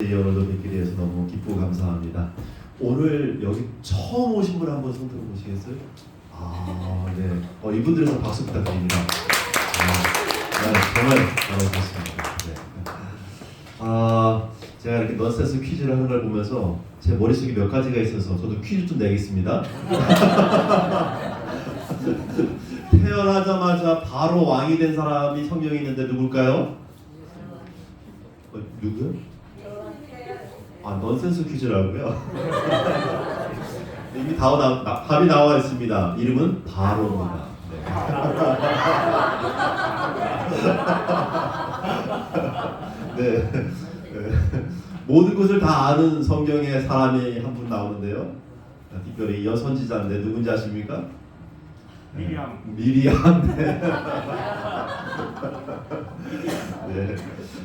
여러분들 뵙게 되어서 너무 기쁘고 감사합니다. 오늘 여기 처음 오신 분 한번 손 들어보시겠어요? 네. 이분들에서 박수 부탁드립니다. 정말 잘하셨습니다. 네. 제가 이렇게 넌센스 퀴즈를 하는 걸 보면서 제 머릿속에 몇 가지가 있어서 저도 퀴즈 좀 내겠습니다. 태어나자마자 바로 왕이 된 사람이 성경에 있는데 누굴까요? 누구요? 넌센스 퀴즈라고요? 이미 답이 나와 있습니다. 이름은 바로입니다. 네. 모든 것을 다 아는 성경에 사람이 한 분 나오는데요. 특별히 여선지자인데 누군지 아십니까? 미리암. 네. 네.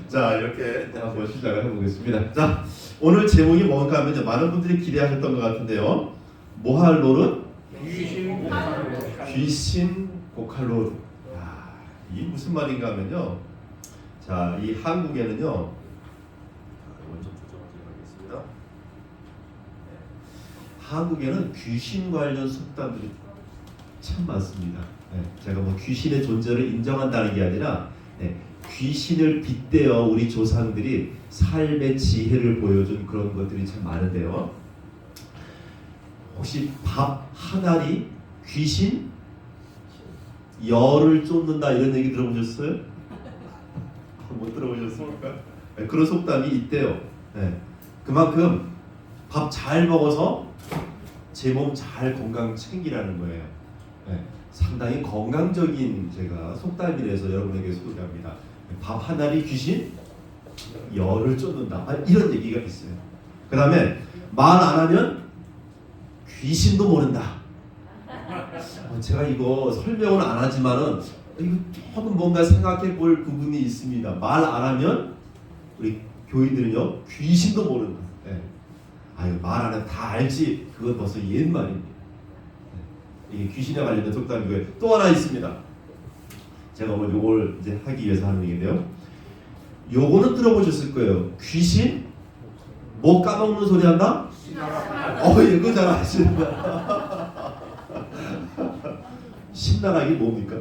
자, 이렇게 한번 시작을 해보겠습니다. 자, 오늘 제목이 뭔가 하면 많은 분들이 기대하셨던 것 같은데요. 뭐할롤은? 귀신 고칼롤. 이게 무슨 말인가 하면요. 자, 이 한국에는요. 먼저 조정하도록 하겠습니다. 한국에는 귀신 관련 속담들이 참 많습니다. 제가 뭐 귀신의 존재를 인정한다는 게 아니라 귀신을 빗대어 우리 조상들이 삶의 지혜를 보여준 그런 것들이 참 많은데요. 혹시 밥 한 알이 귀신 열을 쫓는다 이런 얘기 들어보셨어요? 못 들어보셨습니까? 그런 속담이 있대요. 그만큼 밥 잘 먹어서 제 몸 잘 건강 챙기라는 거예요. 상당히 건강적인 제가 속담이라서 여러분에게 소개합니다. 밥 한 알이 귀신 열을 쫓는다. 이런 얘기가 있어요. 그 다음에 말 안 하면 귀신도 모른다. 제가 이거 설명은 안 하지만은 이거 조금 뭔가 생각해 볼 부분이 있습니다. 말 안 하면 우리 교인들은요 귀신도 모른다. 말 안 하면 다 알지. 그건 벌써 옛말입니다. 이게 귀신에 관련된 속담이고요. 또 하나 있습니다. 제가 오늘 요걸 이제 하기 위해서 하는 얘기인데요. 요거는 들어보셨을 거예요. 귀신 뭐 까먹는 소리 한다? 이거 잘 아시는다. 신나락이 뭡니까?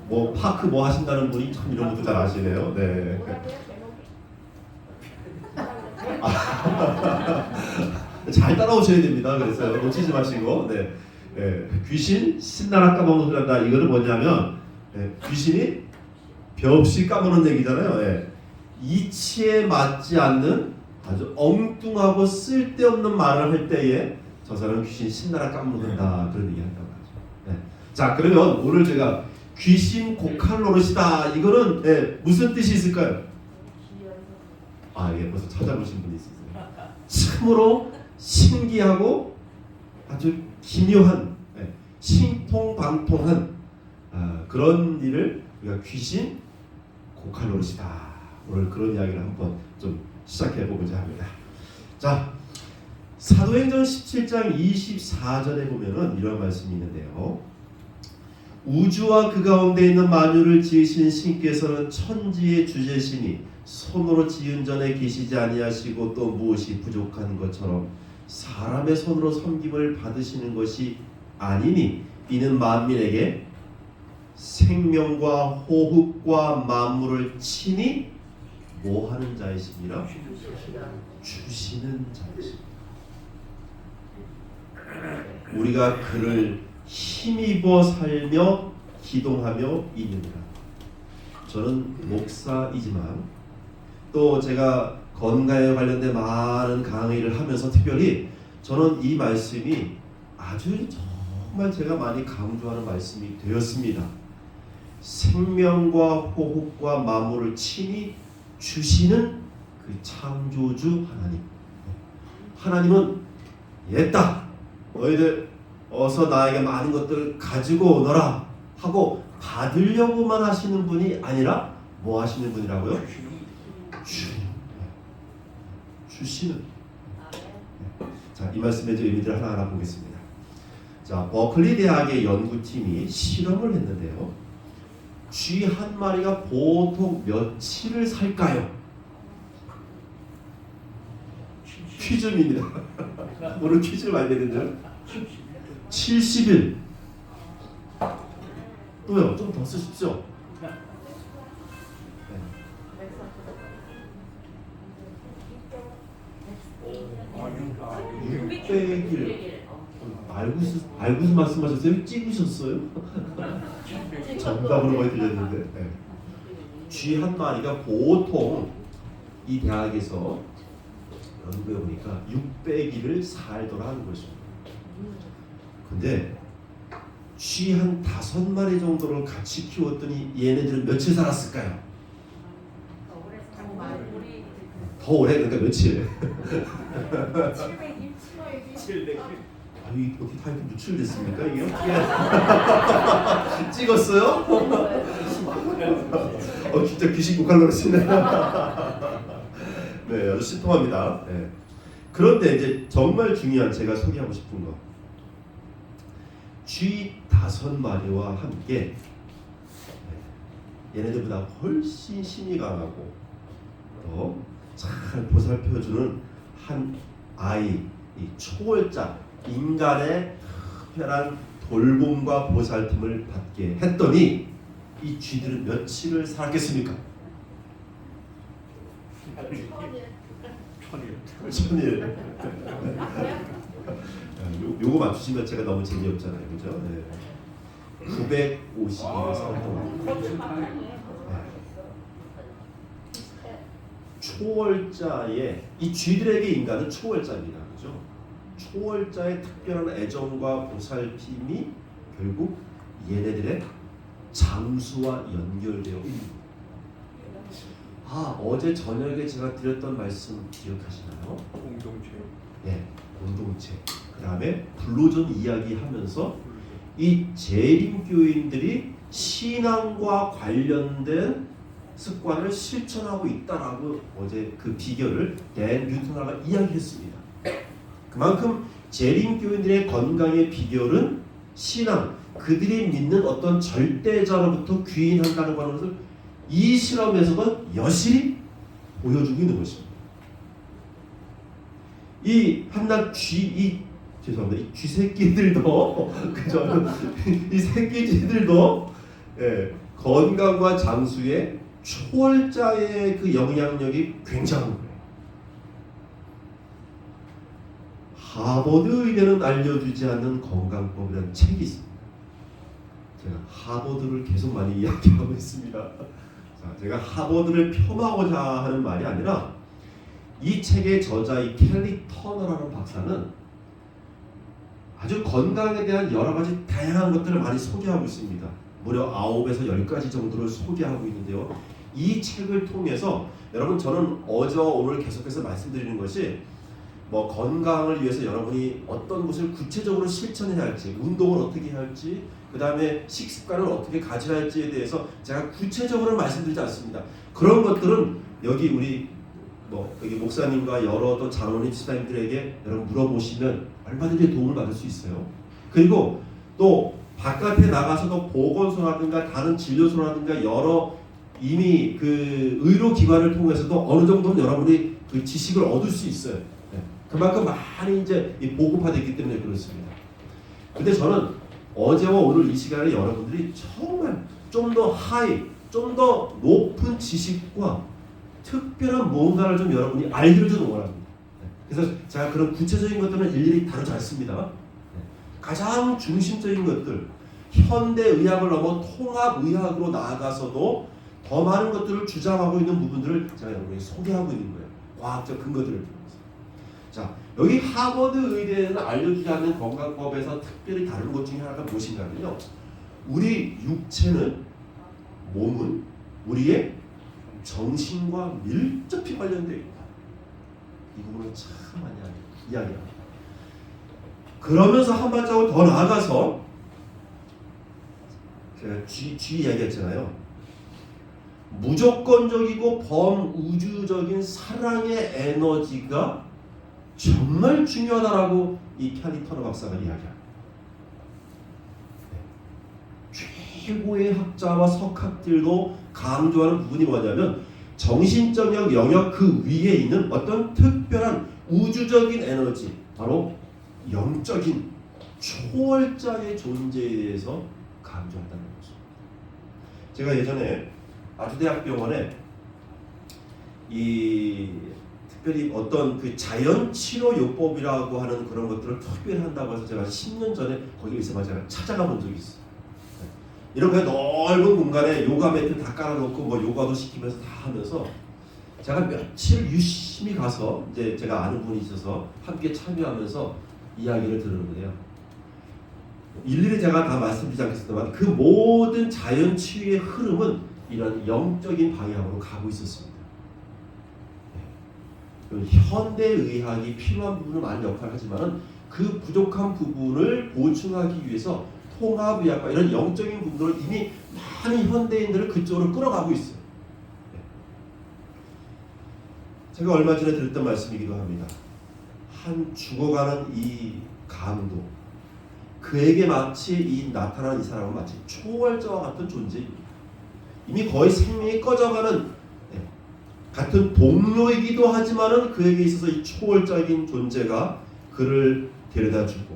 뭐 파크 뭐 하신다는 분이 참 이런 것도 잘 아시네요. 네. 잘 따라오셔야 됩니다. 그래서 놓치지 마시고. 귀신 신나락 까먹는 소리 한다. 이거는 뭐냐면 귀신이 벼없이 까먹는 얘기잖아요. 이치에 맞지 않는 아주 엉뚱하고 쓸데없는 말을 할 때에 저 사람은 귀신 신나락 까먹는다 그런 얘기 한다고 하죠. 자, 그러면 오늘 제가 귀신 고칼로릇이다. 이거는 무슨 뜻이 있을까요? 벌써 찾아보신 분이 있으세요. 참으로 신기하고 아주 기묘한 신통방통한 그런 일을 우리가 귀신 고칼로릇이다. 오늘 그런 이야기를 한번 좀 시작해 보고자 합니다. 자, 사도행전 17장 24절에 보면은 이런 말씀이 있는데요. 우주와 그 가운데 있는 만유를 지으신 신께서는 천지의 주제시니 손으로 지은 전에 계시지 아니하시고 또 무엇이 부족한 것처럼 사람의 손으로 섬김을 받으시는 것이 아니니 이는 만민에게 생명과 호흡과 만물을 친히 뭐하는 자이시니라? 주시는 자이시니라. 우리가 그를 힘입어 살며 기동하며 있느니라. 저는 목사이지만 또 제가 건강에 관련된 많은 강의를 하면서 특별히 저는 이 말씀이 아주 정말 제가 많이 강조하는 말씀이 되었습니다. 생명과 호흡과 만물을 친히 주시는 그 창조주 하나님. 하나님은 옛다. 너희들 어서 나에게 많은 것들을 가지고 오너라 하고 받으려고만 하시는 분이 아니라 뭐 하시는 분이라고요? 주시는. 자, 이 말씀의 의미를 하나하나 보겠습니다. 자, 버클리 대학의 연구팀이 실험을 했는데요. 쥐 한 마리가 보통 며칠을 살까요? 퀴즈입니다. 오늘 퀴즈를 많이 내는데요. 70일. 또요. 좀 더 쓰십시오. 네. 600일. 알고서 말씀하셨어요? 찍으셨어요? 정답으로 많이 들렸는데. 네. 쥐 한 마리가 보통 이 대학에서 연구해 보니까 600일을 살더라 하는 것입니다. 근데 쥐 한 5마리 정도를 같이 키웠더니 얘네들은 며칠 살았을까요? 더 오래. 그러니까 며칠? 700일. 아니 어떻게 타이틀 유출됐습니까 이게? 찍었어요? 진짜 귀신 곡할 노릇이네. 네, 아주 신통합니다. 네. 그런데 이제 정말 중요한 제가 소개하고 싶은 거, 쥐 5마리와 함께 얘네들보다 훨씬 힘이 강하고 더 잘 보살펴주는 한 아이, 이 초월자, 인간의 특별한 돌봄과 보살핌을 받게 했더니 이 쥐들은 며칠을 살았겠습니까? 천일. 요거 맞추시면 제가 너무 재미없잖아요, 그죠? 네. 950일을 살았던 초월자의 이 쥐들에게 인간은 초월자입니다, 그죠? 초월자의 특별한 애정과 보살핌이 결국 얘네들의 장수와 연결되어 있는. 어제 저녁에 제가 드렸던 말씀 기억하시나요? 공동체. 네, 공동체. 그 다음에 불로전 이야기하면서 이 재림교인들이 신앙과 관련된 습관을 실천하고 있다라고 어제 그 비결을 댄 뉴턴하가 이야기했습니다. 그만큼 재림교인들의 건강의 비결은 신앙, 그들이 믿는 어떤 절대자로부터 귀인한다는 것을 이 실험에서도 여실히 보여주고 있는 것입니다. 이 한낱 이 쥐새끼들도 그죠? 이 새끼쥐들도 건강과 장수의 초월자의 그 영향력이 굉장한 거예요. 하버드 의대는 알려주지 않는 건강법이라는 책이 있습니다. 제가 하버드를 계속 많이 이야기하고 있습니다. 자, 제가 하버드를 폄하하고자 하는 말이 아니라 이 책의 저자 이 켈리 터너라는 박사는 아주 건강에 대한 여러 가지 다양한 것들을 많이 소개하고 있습니다. 무려 9에서 10가지 정도를 소개하고 있는데요. 이 책을 통해서 여러분, 저는 어제와 오늘 계속해서 말씀드리는 것이 뭐 건강을 위해서 여러분이 어떤 것을 구체적으로 실천해야 할지, 운동을 어떻게 해야 할지, 그 다음에 식습관을 어떻게 가져야 할지에 대해서 제가 구체적으로 말씀드리지 않습니다. 그런 것들은 여기 우리 여기 목사님과 여러 또 장로님 집사님들에게 여러분 물어보시면 얼마든지 도움을 받을 수 있어요. 그리고 또 바깥에 나가서도 보건소라든가 다른 진료소라든가 여러 이미 그 의료기관을 통해서도 어느 정도는 여러분이 그 지식을 얻을 수 있어요. 그만큼 많이 이제 보급화됐기 때문에 그렇습니다. 근데 저는 어제와 오늘 이 시간에 여러분들이 정말 좀 더 좀 더 높은 지식과 특별한 무언가를 좀 여러분이 알기를 좀 원합니다. 그래서 제가 그런 구체적인 것들은 일일이 다루지 않습니다. 가장 중심적인 것들, 현대의학을 넘어 통합의학으로 나아가서도 더 많은 것들을 주장하고 있는 부분들을 제가 여러분에게 소개하고 있는 거예요. 과학적 근거들을 통해서. 자, 여기 하버드 의대에는 알려주지 않는 건강법에서 특별히 다른 것 중에 하나가 무엇인가면요, 우리 육체는, 몸은 우리의 정신과 밀접히 관련되어 있다. 이 부분을 참 많이 이야기합니다. 그러면서 한 발자국 더 나아가서 제가 쥐 이야기했잖아요. 무조건적이고 범우주적인 사랑의 에너지가 정말 중요하다라고 이 켈리 터너 박사가 이야기합니다. 최고의 학자와 석학들도 강조하는 부분이 뭐냐면 정신적 영역 그 위에 있는 어떤 특별한 우주적인 에너지, 바로 영적인 초월자의 존재에 대해서 강조한다는 거죠. 제가 예전에 아주대학병원에 이 특별히 어떤 그 자연 치료 요법이라고 하는 그런 것들을 특별히 한다고 해서 제가 10년 전에 거기 있어서 제가 찾아가 본 적이 있어요. 이렇게 넓은 공간에 요가 매트 다 깔아놓고 뭐 요가도 시키면서 다 하면서 제가 며칠 유심히 가서 이제 제가 아는 분이 있어서 함께 참여하면서 이야기를 들었는데요. 일일이 제가 다 말씀드리지 않겠습니다만 그 모든 자연 치유의 흐름은 이런 영적인 방향으로 가고 있었습니다. 현대의학이 필요한 부분은 많은 역할을 하지만 그 부족한 부분을 보충하기 위해서 통합의학과 이런 영적인 부분으로 이미 많은 현대인들을 그쪽으로 끌어가고 있어요. 제가 얼마 전에 들었던 말씀이기도 합니다. 한 죽어가는 이 강도, 그에게 마치 이 나타난 이 사람은 마치 초월자와 같은 존재입니다. 이미 거의 생명이 꺼져가는 같은 동료이기도 하지만은 그에게 있어서 이 초월적인 존재가 그를 데려다주고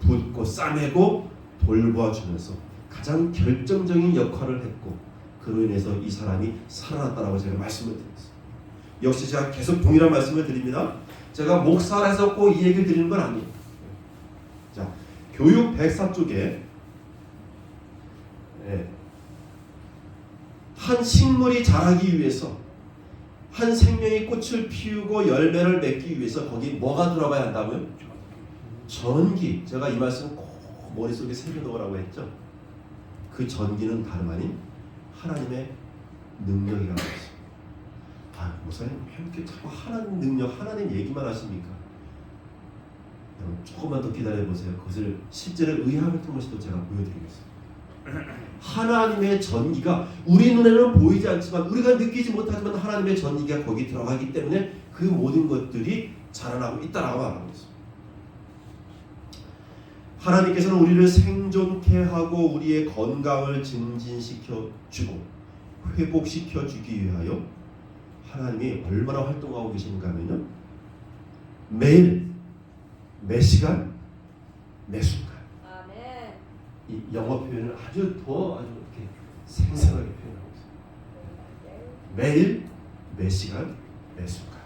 붓고 싸매고 돌보아주면서 가장 결정적인 역할을 했고 그로 인해서 이 사람이 살아났다라고 제가 말씀을 드렸어요. 역시 제가 계속 동일한 말씀을 드립니다. 제가 목사를 해서 꼭 이 얘기를 드리는 건 아니에요. 자, 교육 백사 쪽에 한 식물이 자라기 위해서 한 생명이 꽃을 피우고 열매를 맺기 위해서 거기 뭐가 들어가야 한다고요? 전기. 제가 이 말씀 꼭 머릿속에 새겨놓으라고 했죠. 그 전기는 다름 아닌 하나님의 능력이라고 했어요. 아, 목사님 이렇게 자꾸 하나님 능력, 하나님 얘기만 하십니까? 여러분 조금만 더 기다려보세요. 그것을 실제로 의학을 통해서도 제가 보여드리겠습니다. 하나님의 전기가 우리 눈에는 보이지 않지만 우리가 느끼지 못하지만 하나님의 전기가 거기 들어가기 때문에 그 모든 것들이 자라나고 있다라고 말하고 있습니다. 하나님께서는 우리를 생존케 하고 우리의 건강을 증진시켜 주고 회복시켜 주기 위하여 하나님이 얼마나 활동하고 계신가 하면요, 매일 매 시간 매 순간 이 영어 표현을 아주 이렇게 생생하게 표현하고 있습니다. 매일 매 시간 매 순간.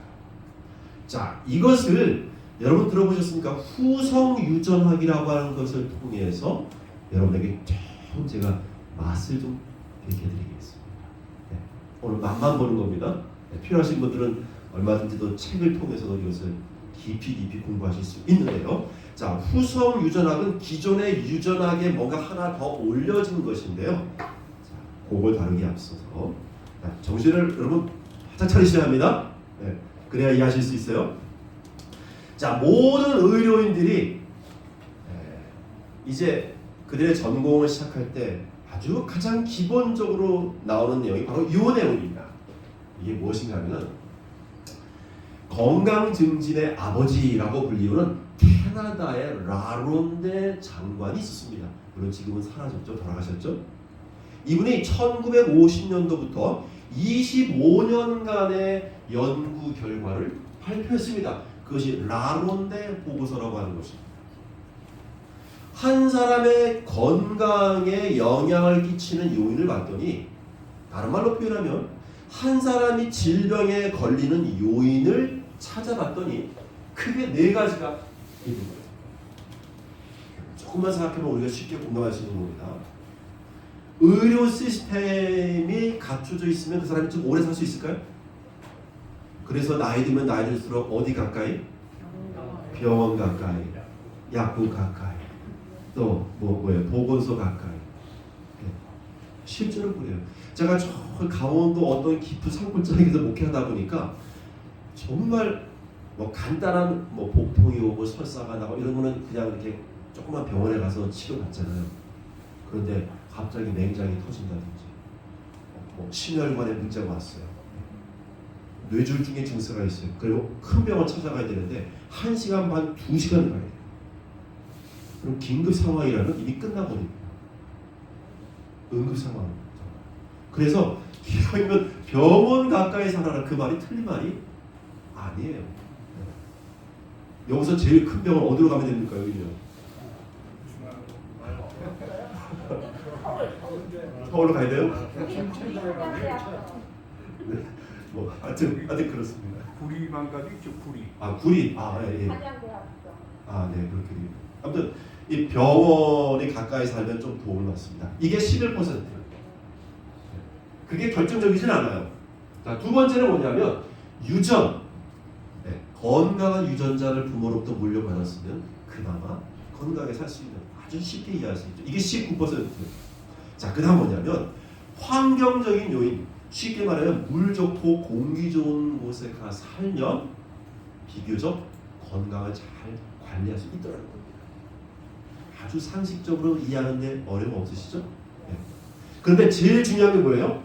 자, 이것을 여러분 들어보셨습니까? 후성유전학이라고 하는 것을 통해서 여러분에게 좀 제가 맛을 좀 베껴드리겠습니다. 네, 오늘 맛만 보는 겁니다. 네, 필요하신 분들은 얼마든지 또 책을 통해서도 이것을 깊이 공부하실 수 있는데요. 자, 후성유전학은 기존의 유전학에 뭔가 하나 더 올려진 것인데요. 자, 그걸 다루기 앞서서 정신을 여러분 바짝 차리셔야 합니다. 네, 그래야 이해하실 수 있어요. 자, 모든 의료인들이 이제 그들의 전공을 시작할 때 아주 가장 기본적으로 나오는 내용이 바로 이 내용입니다. 이게 무엇인가 하면 건강 증진의 아버지라고 불리우는 캐나다의 라론데 장관이 있었습니다. 물론 지금은 사라졌죠. 돌아가셨죠. 이분이 1950년도부터 25년간의 연구 결과를 발표했습니다. 그것이 라론데 보고서라고 하는 것입니다. 한 사람의 건강에 영향을 끼치는 요인을 봤더니 다른 말로 표현하면 한 사람이 질병에 걸리는 요인을 찾아봤더니 크게 4가지가 있는 거예요. 조금만 생각해보면 우리가 쉽게 공감할 수 있는 겁니다. 의료 시스템이 갖춰져 있으면 그 사람이 좀 오래 살 수 있을까요? 그래서 나이 들면 나이 들수록 어디 가까이? 병원 가까이, 약국 가까이, 또 보건소 가까이. 실제로 그래요. 제가 저 강원도 어떤 깊은 산골짜기에서 목회하다 보니까 정말 간단한 복통이 오고 설사가 나고 이런 거는 그냥 이렇게 조그만 병원에 가서 치료받잖아요. 그런데 갑자기 맹장이 터진다든지 심혈관에 문제가 왔어요. 뇌졸중의 증세가 있어요. 그리고 큰 병원 찾아가야 되는데 1시간 반, 2시간 가야 돼요. 그럼 긴급 상황이라면 이미 끝나버립니다. 응급상황. 그래서 기왕이면 병원 가까이 살아라 그 말이 틀린 말이 아니에요. 여기서 제일 큰 병원 어디로 가면 됩니까? 여기요. 서울로 가야 돼요? 네. 뭐 하여튼 그렇습니다. 구리만까지 있죠. 구리. 아 구리. 예. 네 그렇게. 아무튼 이 병원이 가까이 살면 좀 도움을 받습니다. 이게 11%. 그게 결정적이진 않아요. 자, 두 번째는 뭐냐면 유전. 네, 건강한 유전자를 부모로부터 물려받았으면 그나마 건강하게 살 수 있는 아주 쉽게 이해할 수 있죠. 이게 19%. 자, 그다음 뭐냐면 환경적인 요인. 쉽게 말하면 물 좋고 공기 좋은 곳에 가 살면 비교적 건강을 잘 관리할 수 있더라는 겁니다. 아주 상식적으로 이해하는데 어려움 없으시죠? 네. 그런데 제일 중요한 게 뭐예요?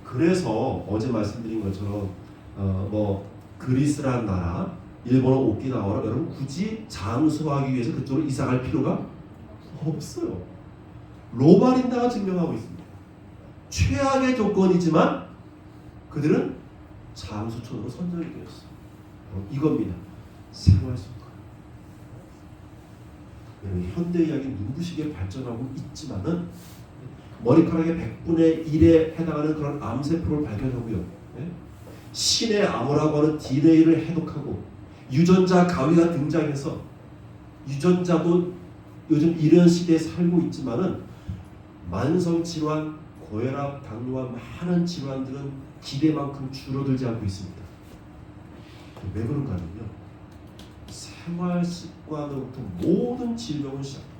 그래서 어제 말씀드린 것처럼 뭐 그리스란 나라, 일본어 오키나와라 여러분 굳이 장수하기 위해서 그쪽으로 이사갈 필요가 없어요. 로마린다가 증명하고 있습니다. 최악의 조건이지만 그들은 장수촌으로 선정이 되었어요. 이겁니다. 생활습관. 현대의학이 눈부시게 발전하고 있지만은 머리카락의 100분의 1에 해당하는 그런 암세포를 발견하고요. 신의 암호라고 하는 DNA를 해독하고 유전자 가위가 등장해서 유전자도 요즘 이런 시대에 살고 있지만은 만성 질환, 고혈압, 당뇨와 많은 질환들은 기대만큼 줄어들지 않고 있습니다. 왜 그런가 하면요. 생활 습관으로부터 모든 질병은 시작돼요.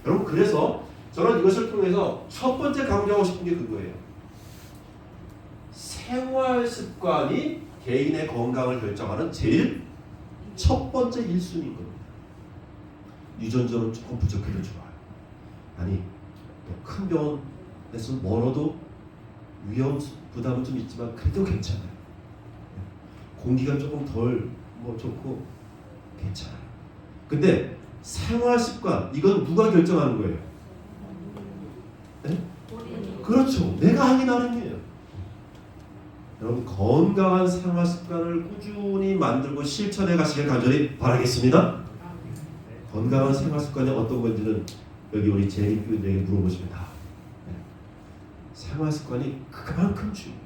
여러분 그래서 저는 이것을 통해서 첫 번째 강조하고 싶은 게 그거예요. 생활 습관이 개인의 건강을 결정하는 제일 첫 번째 1순위인 겁니다. 유전적으로 조금 부족해도 좋아요. 아니 큰 병원에서 멀어도 위험 부담은 좀 있지만 그래도 괜찮아요. 공기가 조금 덜 좋고 괜찮아요. 근데 생활 습관 이건 누가 결정하는 거예요? 네? 그렇죠. 내가 하기 나름이에요. 여러분 건강한 생활 습관을 꾸준히 만들고 실천해 가시길 간절히 바라겠습니다. 건강한 생활 습관이 어떤 건지는 여기 우리 재림교인에게 물어보시면 다. 생활 습관이 그만큼 중요해요.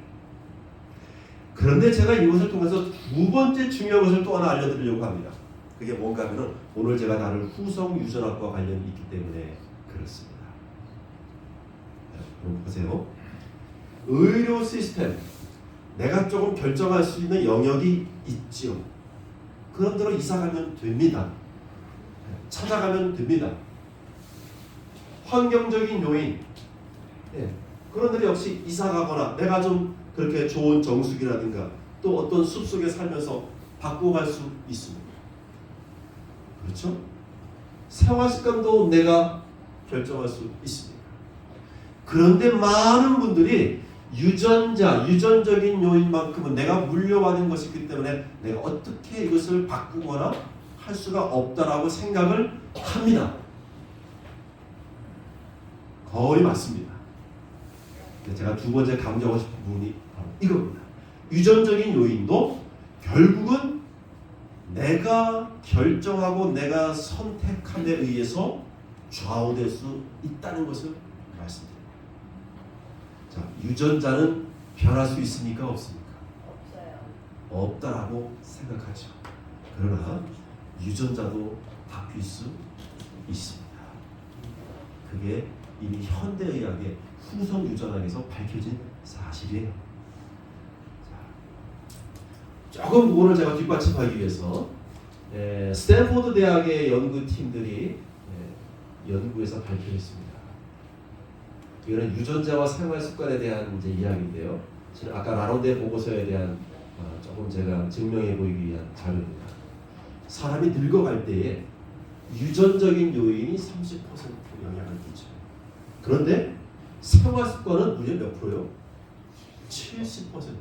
그런데 제가 이것을 통해서 두 번째 중요한 것을 또 하나 알려드리려고 합니다. 그게 뭔가 하면 오늘 제가 다룰 후성 유전학과 관련이 있기 때문에 그렇습니다. 여러분 보세요. 의료 시스템 내가 조금 결정할 수 있는 영역이 있죠. 그런 데로 이사 가면 됩니다. 찾아가면 됩니다. 환경적인 요인 그런 데로 역시 이사 가거나 내가 좀 그렇게 좋은 정수기라든가 또 어떤 숲속에 살면서 바꿔갈 수 있습니다. 그렇죠? 생활 습관도 내가 결정할 수 있습니다. 그런데 많은 분들이 유전적인 요인만큼은 내가 물려받은 것이기 때문에 내가 어떻게 이것을 바꾸거나 할 수가 없다라고 생각을 합니다. 거의 맞습니다. 제가 두 번째 강조하고 싶은 부분이 바로 이겁니다. 유전적인 요인도 결국은 내가 결정하고 내가 선택함에 의해서 좌우될 수 있다는 것을 말씀드립니다. 자, 유전자는 변할 수 있습니까? 없습니까? 없어요. 없다라고 생각하죠. 그러나 유전자도 바뀔 수 있습니다. 그게 이미 현대의학의 후성 유전학에서 밝혀진 사실이에요. 자, 조금 오늘 제가 뒷받침하기 위해서 스탠포드 대학의 연구팀들이 연구에서 밝혀냈습니다. 이거는 유전자와 생활 습관에 대한 이제 이야기인데요. 아까 라론데 보고서에 대한 조금 제가 증명해 보이기 위한 자료입니다. 사람이 늙어갈 때에 유전적인 요인이 30% 영향을 끼쳐요. 그런데 생활 습관은 무려 몇 프로요? 70%.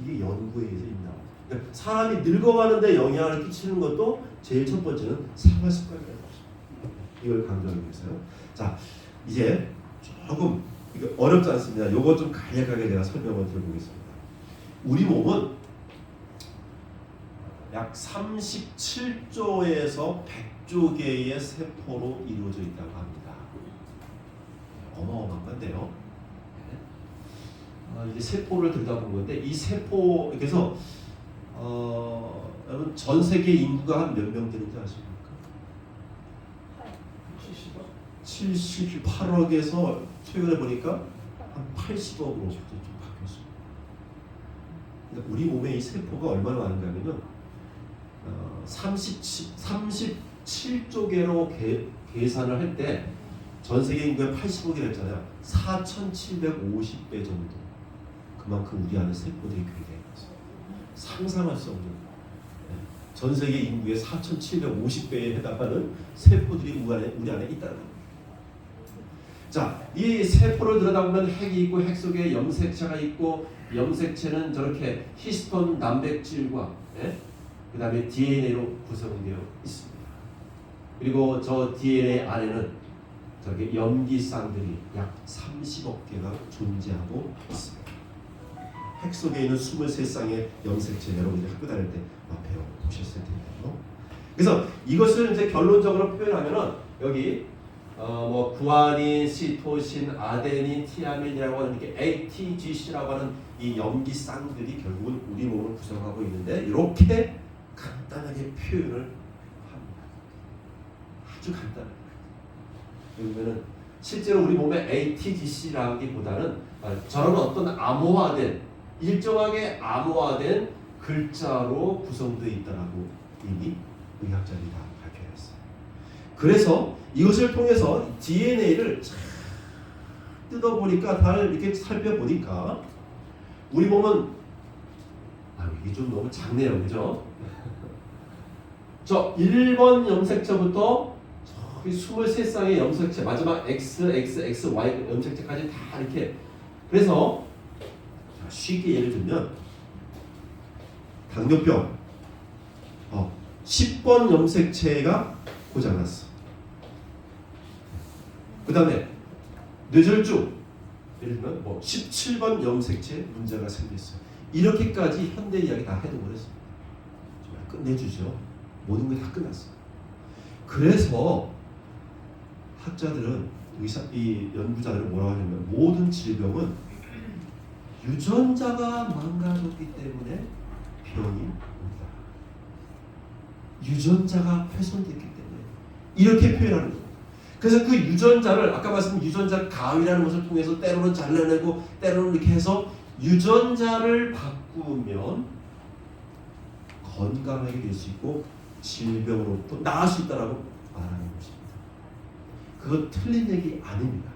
이게 연구에 의해서 있나? 그러니까 사람이 늙어가는데 영향을 끼치는 것도 제일 첫 번째는 생활 습관이라는 것입니다. 이걸 강조하기 위해서요. 자, 이제 조금 이거 어렵지 않습니다. 요거 좀 간략하게 제가 설명을 드려보겠습니다. 우리 몸은 약 37조에서 100조 개의 세포로 이루어져 있다고 합니다. 어마어마한 건데요. 이제 세포를 들여다본 건데 이 세포 그래서 여러분 전 세계 인구가 한 몇 명 되는지 아십니까? 78억에서 최근에 보니까 한 80억으로 좀 바뀌었습니다. 그러니까 우리 몸에 이 세포가 얼마나 많은가면요, 37조 개로 계산을 할 때 전 세계 인구의 80억이라 했잖아요. 4,750배 정도. 그만큼 우리 안에 세포들이 굉장히 많습니다. 상상할 수 없는 전 세계 인구의 4,750배에 해당하는 세포들이 우리 안에 있다는 겁니다. 자, 이 세포를 들여다보면 핵이 있고 핵 속에 염색체가 있고 염색체는 저렇게 히스톤 단백질과 그 다음에 DNA로 구성되어 있습니다. 그리고 저 DNA 안에는 저렇게 염기쌍들이 약 30억 개가 존재하고 있습니다. 핵 속에 있는 23쌍의 염색체, 여러분이 학교 다닐 때 배워보셨을 텐데요. 그래서 이것을 이제 결론적으로 표현하면은 여기 뭐 구아닌, 시토신, 아데닌, 티아민이라고 하는 이렇게 ATGC라고 하는 이 염기쌍들이 결국은 우리 몸을 구성하고 있는데 이렇게 간단하게 표현을 합니다. 아주 간단해요. 그러면은 실제로 우리 몸의 ATGC라기보다는 저런 어떤 암호화된 일정하게 암호화된 글자로 구성되어 있다라고 이미 의학자들이 다 밝혀냈어요. 그래서 이것을 통해서 DNA를 뜯어보니까 다 이렇게 살펴보니까 우리 몸은 이게 좀 너무 작네요, 그죠? 저 1번 염색체부터 저기 23쌍의 염색체 마지막 XXXY 염색체까지 다 이렇게 그래서 쉽게 예를 들면 당뇨병 10번 염색체가 고장났어. 그 다음에 뇌졸중 예를 들면 뭐 17번 염색체 문제가 생겼어요. 이렇게까지 현대 이야기 다 해독을 했습니다. 정말 끝내주죠. 모든 게 다 끝났어요. 그래서 학자들은 이 연구자들은 뭐라고 하냐면 모든 질병은 유전자가 망가졌기 때문에 병이 옵니다. 유전자가 훼손됐기 때문에 이렇게 표현하는 겁니다. 그래서 그 유전자를 아까 말씀드린 유전자 가위라는 것을 통해서 때로는 잘라내고 때로는 이렇게 해서 유전자를 바꾸면 건강하게 될 수 있고 질병으로부터 나을 수 있다라고 말하는 것입니다. 그건 틀린 얘기 아닙니다.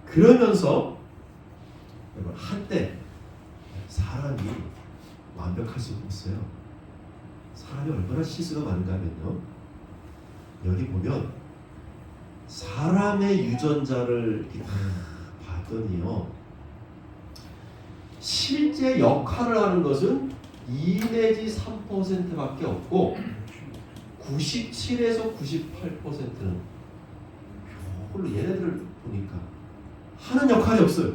그러면서 한때 사람이 완벽할 수 없어요. 사람이 얼마나 실수가 많은가 하면요, 여기 보면 사람의 유전자를 이렇게 봤더니요, 실제 역할을 하는 것은 2 내지 3%밖에 없고 97에서 98%는 별로 얘네들을 보니까 하는 역할이 없어요.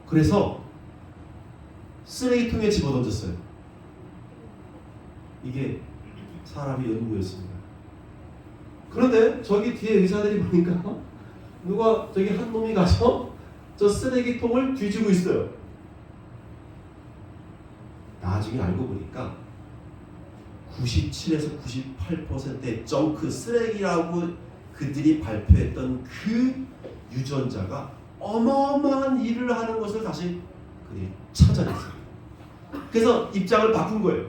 그래서 쓰레기통에 집어던졌어요. 이게 사람의 연구였습니다. 그런데 저기 뒤에 의사들이 보니까 누가 저기 한 놈이 가서 저 쓰레기통을 뒤지고 있어요. 나중에 알고 보니까 97에서 98%의 정크 쓰레기라고 그들이 발표했던 그 유전자가 어마어마한 일을 하는 것을 다시 그들이 찾아냈어요. 그래서 입장을 바꾼 거예요.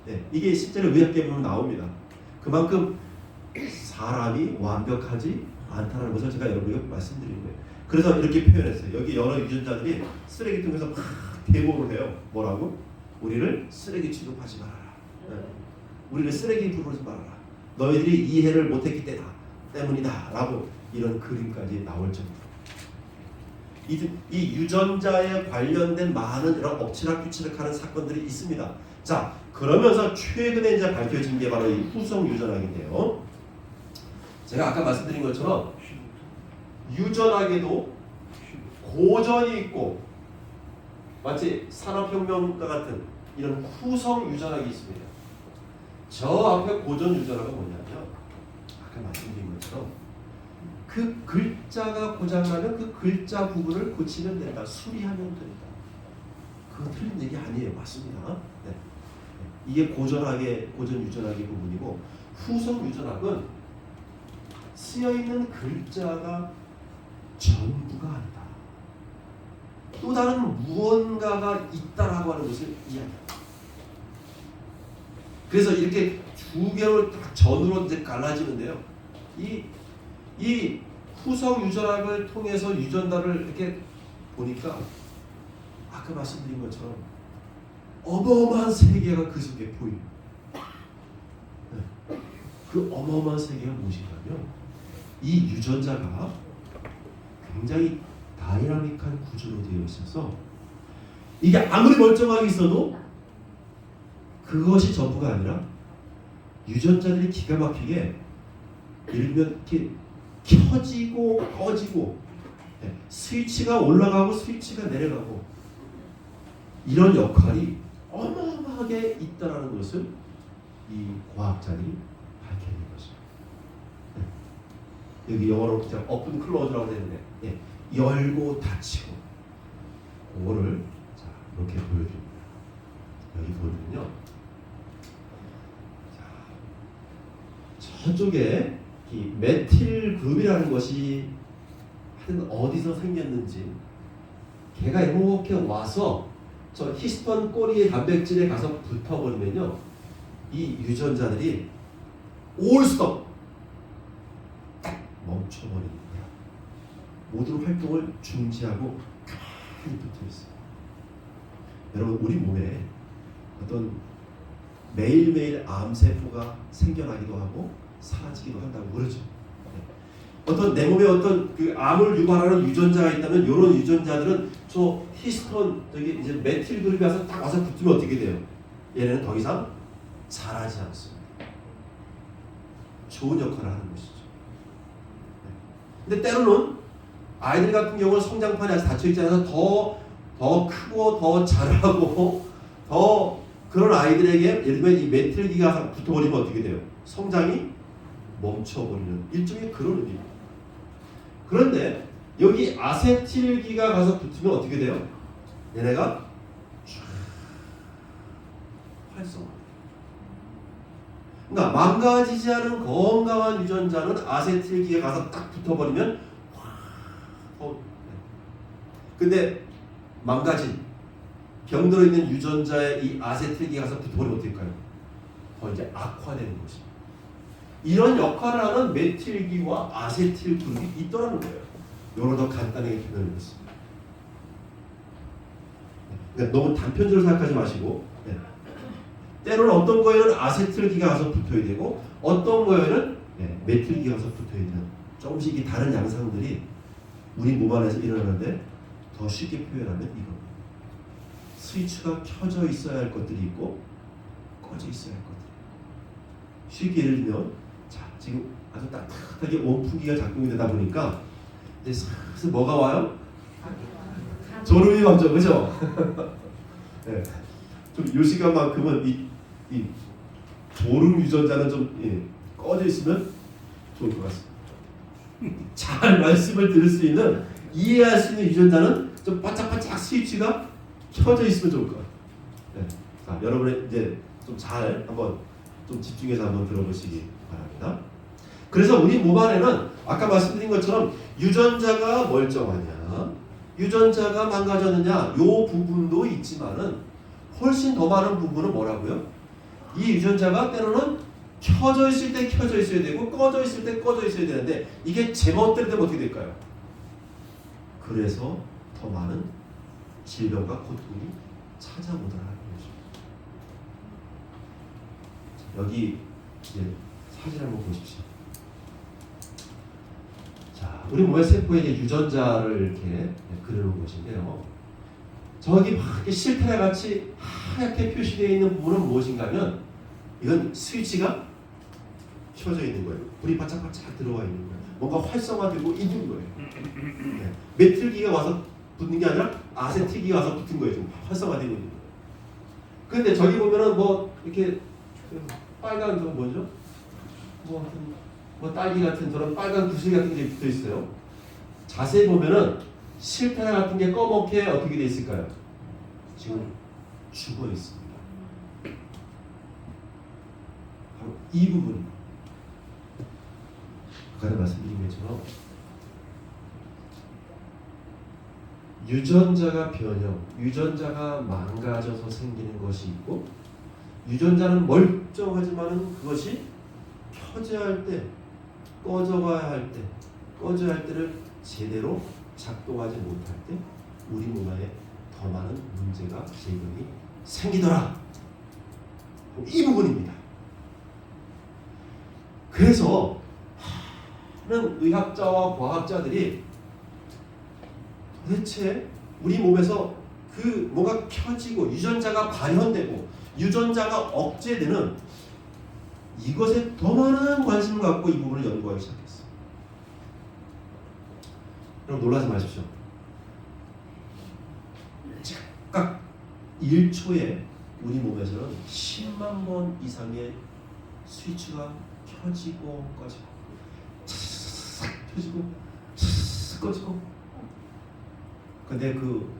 네, 이게 실제로 의학계 보면 나옵니다. 그만큼 사람이 완벽하지 않다는 것을 제가 여러분에게 말씀드린 거예요. 그래서 이렇게 표현했어요. 여기 여러 유전자들이 쓰레기통에서 막 대모를 해요. 뭐라고? 우리를 쓰레기 취급하지 말아라. 네. 우리를 쓰레기 부르지 말아라. 너희들이 이해를 못했기 때문이다. 라고 이런 그림까지 나올 정도로. 이 유전자에 관련된 많은 이런 엎치락뒤치락하는 사건들이 있습니다. 자, 그러면서 최근에 이제 밝혀진 게 바로 이 후성 유전학인데요. 제가 아까 말씀드린 것처럼 유전학에도 고전이 있고 마치 산업혁명과 같은 이런 후성 유전학이 있습니다. 저 앞에 고전 유전학은 뭐냐면 아까 말씀드린 것처럼 그 글자가 고장나면 그 글자 부분을 고치면 된다. 수리하면 된다. 그건 틀린 얘기 아니에요. 맞습니다. 네. 이게 고전 유전학의 부분이고 후성 유전학은 쓰여있는 글자가 전부가 아니다. 또 다른 무언가가 있다라고 하는 것을 이야기합니다. 그래서 이렇게 두 개로 딱 전으로 이제 갈라지는데요. 이 후성 유전학을 통해서 유전자를 이렇게 보니까 아까 말씀드린 것처럼 어마어마한 세계가 그 속에 보입니다. 네. 그 어마어마한 세계가 무엇인가요? 이 유전자가 굉장히 다이나믹한 구조로 되어 있어서 이게 아무리 멀쩡하게 있어도 그것이 전부가 아니라 유전자들이 기가 막히게 예를 들면 이렇게 켜지고 꺼지고 스위치가 올라가고 스위치가 내려가고 이런 역할이 어마어마하게 있다라는 것을 이 과학자들이 밝혀낸 것입니다. 여기 영어로 오픈 클로즈라고 되는데 열고 닫히고 그거를 자 이렇게 보여줍니다. 여기 보면요, 저쪽에 이 메틸 그룹이라는 것이 하여튼 어디서 생겼는지 걔가 이렇게 와서 저 히스톤 꼬리의 단백질에 가서 붙어버리면요, 이 유전자들이 올스톱 딱 멈춰버립니다. 모든 활동을 중지하고 가만히 붙어있어요. 여러분, 우리 몸에 어떤 매일매일 암세포가 생겨나기도 하고 사라지기도 한다고 그러죠. 어떤 내 몸에 어떤 그 암을 유발하는 유전자가 있다면 이런 유전자들은 저 히스톤 저기 이제 메틸 그룹이 와서 딱 와서 붙으면 어떻게 돼요? 얘네는 더 이상 자라지 않습니다. 좋은 역할을 하는 것이죠. 근데 때로는 아이들 같은 경우는 성장판이 아직 닫혀 있지 않아서 더 크고 더 자라고 더 그런 아이들에게 예를 들면 이 메틸기가 붙어버리면 어떻게 돼요? 성장이 멈춰버리는 일종의 그런 의미입니다. 그런데 여기 아세틸기가 가서 붙으면 어떻게 돼요? 얘네가 활성화. 그러니까 망가지지 않은 건강한 유전자는 아세틸기가 가서 딱 붙어버리면 근데 망가진 병들어 있는 유전자의 이 아세틸기가 가서 붙어버리면 어떻게 될까요? 더 이제 악화되는 것입니다. 이런 역할을 하는 메틸기와 아세틸 그룹이 있더라는 거예요. 요걸 더 간단하게 표현을 했습니다. 그러니까 너무 단편적으로 생각하지 마시고 때로는 어떤 거에는 아세틸기가 가서 붙어야 되고 어떤 거에는 메틸기가 가서 붙어야 되는 조금씩 이 다른 양상들이 우리 몸 안에서 일어나는데 더 쉽게 표현하면 이겁니다. 스위치가 켜져 있어야 할 것들이 있고 꺼져 있어야 할 것들이 있고 쉽게 예를 들면 자 지금 아주 따뜻하게 온풍기가 작동이 되다 보니까 이제 슬슬 뭐가 와요? 졸음이 왔죠, 그죠? 네. 좀 이 시간만큼은 이 졸음 유전자는 좀 꺼져 있으면 좋을 것 같습니다. 잘 말씀을 들을 수 있는 이해할 수 있는 유전자는 좀 바짝바짝 스위치가 켜져 있으면 좋을 것 같아요. 네. 자, 여러분의 이제 좀 잘 한번 좀 집중해서 한번 들어보시기 바랍니다. 그래서 우리 몸 안에는 아까 말씀드린 것처럼 유전자가 멀쩡하냐, 유전자가 망가졌느냐, 요 부분도 있지만은 훨씬 더 많은 부분은 뭐라고요? 이 유전자가 때로는 켜져 있을 때 켜져 있어야 되고 꺼져 있을 때 꺼져 있어야 되는데 이게 제멋대로 되면 어떻게 될까요? 그래서 더 많은 질병과 고통이 찾아오더라는 거죠. 여기 이제 사진 한번 보십시오. 자, 우리 몸의 세포에 이제 유전자를 이렇게 그려놓은 것인데요. 저기 막 이렇게 실타래 같이 하얗게 표시되어 있는 부분은 무엇인가 하면 이건 스위치가 켜져 있는 거예요. 불이 바짝바짝 들어와 있는 거예요. 뭔가 활성화되고 있는 거예요. 네. 메틸기가 와서 붙는 게 아니라 아세틸기가 와서 붙은 거예요. 지금 활성화되고 있는 거예요. 근데 저기 보면은 뭐 이렇게 빨간 저 뭐죠? 뭐 딸기 같은 저런 빨간 구슬 같은 게 붙어 있어요. 자세히 보면은 실타래 같은 게 검게 어떻게 돼 있을까요? 지금 죽어 있습니다. 바로 이 부분. 아까 말씀드린 것처럼 유전자가 변형, 유전자가 망가져서 생기는 것이 있고 유전자는 멀쩡하지만은 그것이 켜져야 할 때, 꺼져야 할 때, 꺼져야 할 때를 제대로 작동하지 못할 때 우리 몸 안에 더 많은 문제가 질병이 생기더라. 이 부분입니다. 그래서 많은 의학자와 과학자들이 도대체 우리 몸에서 그 뭐가 켜지고 유전자가 발현되고 유전자가 억제되는 이것에 더 많은 관심을 갖고 이 부분을 연구하기 시작했어요. 여러분 놀라지 마십시오. 각 1초에 우리 몸에서는 10만 번 이상의 스위치가 켜지고 꺼지고 싹 켜지고 싹 꺼지고. 근데 그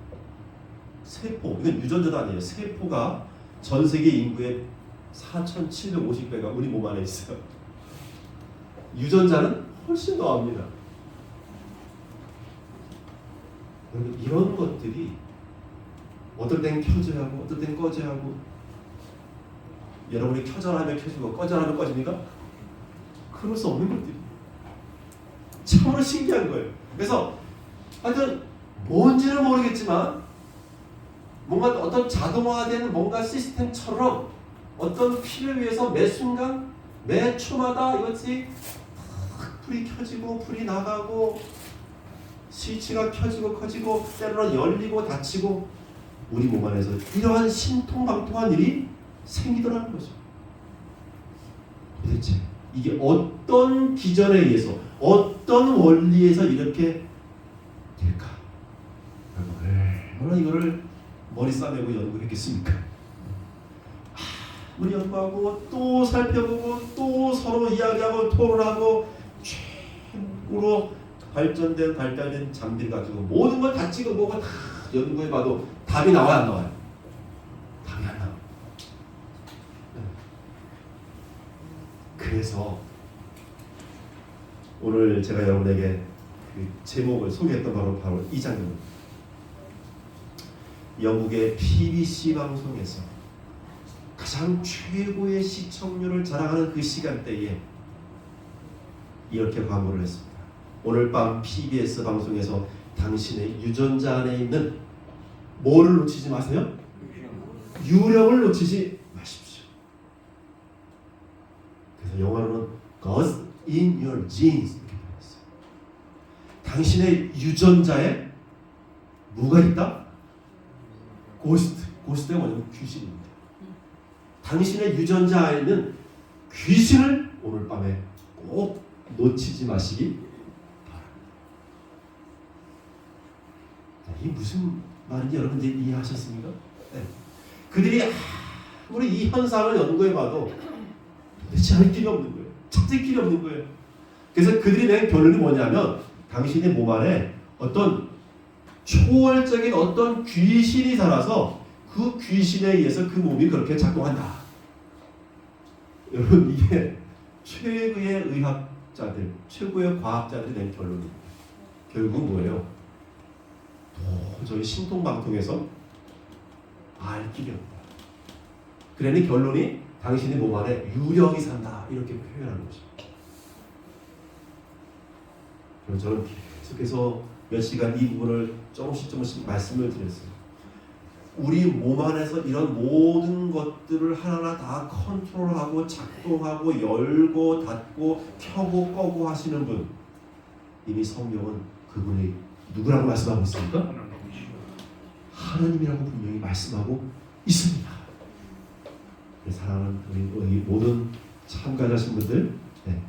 세포, 이건 유전자도 아니에요. 세포가 전 세계 인구의 4,750배가 우리 몸 안에 있어요. 유전자는 훨씬 더 합니다. 여러분 이런 것들이 어떨 땐 켜져야 하고 어떨 땐 꺼져야 하고. 여러분이 켜져라면 켜지고 꺼져라면 꺼집니까? 그럴 수 없는 것들이 참으로 신기한 거예요. 그래서 하여튼 뭔지는 모르겠지만 뭔가 어떤 자동화된 뭔가 시스템처럼 어떤 필요에 의해서 매 순간 매 초마다 이것이 불이 켜지고 불이 나가고 스위치가 켜지고 커지고 때로는 열리고 닫히고 우리 몸 안에서 이러한 신통방통한 일이 생기더라는 거죠. 도대체 이게 어떤 기전에 의해서 어떤 원리에서 이렇게 될까? 얼마나 이거를 머리 싸매고 연구했겠습니까? 우리 연구하고 또 살펴보고 또 서로 이야기하고 토론하고 최고로 발달된 장비를 가지고 모든 걸 다 찍어보고 다 연구해봐도 답이 나와요, 안 나와요? 답이 안 나와요. 그래서 오늘 제가 여러분에게 그 제목을 소개했던 바로 이 장면입니다. 영국의 BBC 방송에서 가장 최고의 시청률을 자랑하는 그 시간대에 이렇게 광고를 했습니다. 오늘 밤 PBS 방송에서 당신의 유전자 안에 있는 뭐를 놓치지 마세요? 유령을 놓치지 마십시오. 그래서 영어로는 God's in your genes 이렇게 되어있어요. 당신의 유전자에 뭐가 있다? 고스트가 뭐냐면 귀신입니다. 당신의 유전자 안에 있는 귀신을 오늘 밤에 꼭 놓치지 마시기 바랍니다. 이게 무슨 말인지 여러분들 이해하셨습니까? 네. 그들이 아무리 이 현상을 연구해봐도 도대체 알 길이 없는 거예요. 찾을 길이 없는 거예요. 그래서 그들이 낸 결론이 뭐냐면 당신의 몸 안에 어떤 초월적인 어떤 귀신이 살아서 그 귀신에 의해서 그 몸이 그렇게 작동한다. 여러분 이게 최고의 의학자들, 최고의 과학자들이 낸 결론입니다. 결국은 뭐예요? 도저히 신통방통해서 알 길이 없다. 그러니 결론이 당신의 몸 안에 유령이 산다 이렇게 표현하는 거죠. 그럼 저는 계속해서 몇 시간 이 부분을 조금씩 말씀을 드렸어요. 우리 몸 안에서 이런 모든 것들을 하나하나 다 컨트롤하고 작동하고 열고 닫고 켜고 꺼고 하시는 분, 이미 성경은 그분이 누구라고 말씀하고 있습니까? 하나님이라고 분명히 말씀하고 있습니다. 사랑하는 우리 모든 참가자신 분들, 네.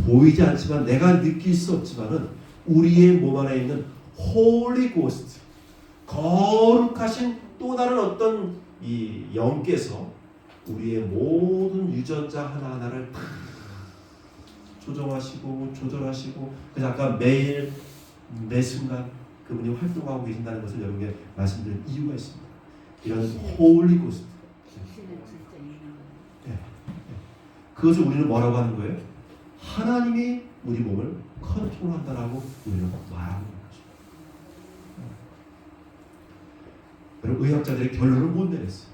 보이지 않지만 내가 느낄 수 없지만은 우리의 몸 안에 있는 홀리 고스트, 거룩하신 또 다른 어떤 이 영께서 우리의 모든 유전자 하나하나를 다 조정하시고 조절하시고, 그래서 아까 매일 매 순간 그분이 활동하고 계신다는 것을 여러분께 말씀드린 이유가 있습니다. 이런 홀리 고스트, 그것을 우리는 뭐라고 하는 거예요? 하나님이 우리 몸을 컨트롤한다라고 우리는 말하는 거죠. 여러분, 의학자들의 결론을 못 내렸어요.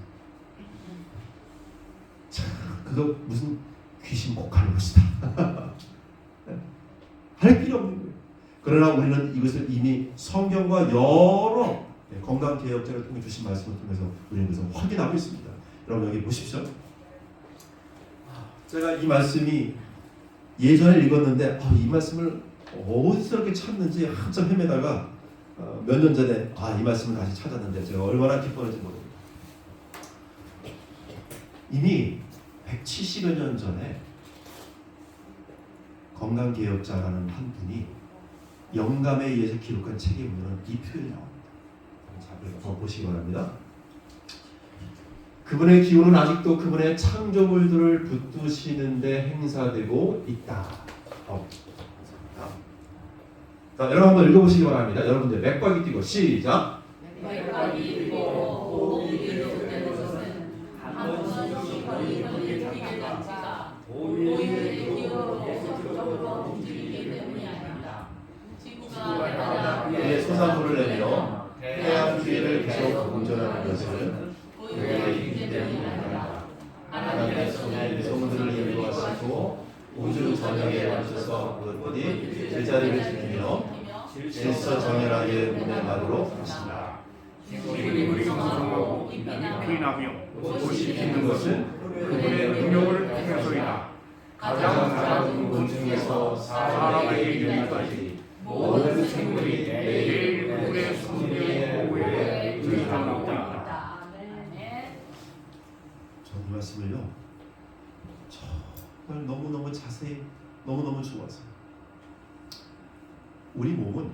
자, 그거 무슨 귀신 목하는 것이다. 할 필요 없는 거예요. 그러나 우리는 이것을 이미 성경과 여러 건강개혁자를 통해 주신 말씀을 통해서 우리는 그것을 확인하고 있습니다. 여러분 여기 보십시오. 제가 이 말씀이 예전에 읽었는데 이 말씀을 어디서 이렇게 찾는지 한참 헤매다가 몇 년 전에 이 말씀을 다시 찾았는데 제가 얼마나 기뻤는지 모릅니다. 이미 170여 년 전에 건강개혁자라는 한 분이 영감에 의해서 기록한 책에 보면 이 표현이 나옵니다. 자, 한번 보시기 바랍니다. 그분의 기운은 아직도 그분의 창조물들을 붙드시는데 행사되고 있다. 자, 여러분 한번 읽어보시기 바랍니다. 여러분들 맥박이 뛰고 시작. 맥박이 뛰고 모든 계속되는 것은 한번 거리 움직이게 자체가 오일의 기호로 적극적으로 움직이기 때문이 아닙니다. 지구가 해마다 그의 소산물을 내며 태양 주위를 계속 공전하는 것은 그의 힘 때문이 아니라 하나님의 손에 소문들을 인도하시고 우주 전역에 맞춰서 그것들이 제자리를 지키며 질서 정연하게 문에 나도록 하신다. 생물이 성성하고 피나며 꽃이 피는 것은 그분의 능력을 통해서이다. 가장 작은 것 중에서 사람에게 이르기까지 모든 생물이 매일 그분의 성령의 보호에 의지하고 있다. 전 이 말씀을요 정말 너무너무 자세히 너무너무 좋아서, 우리 몸은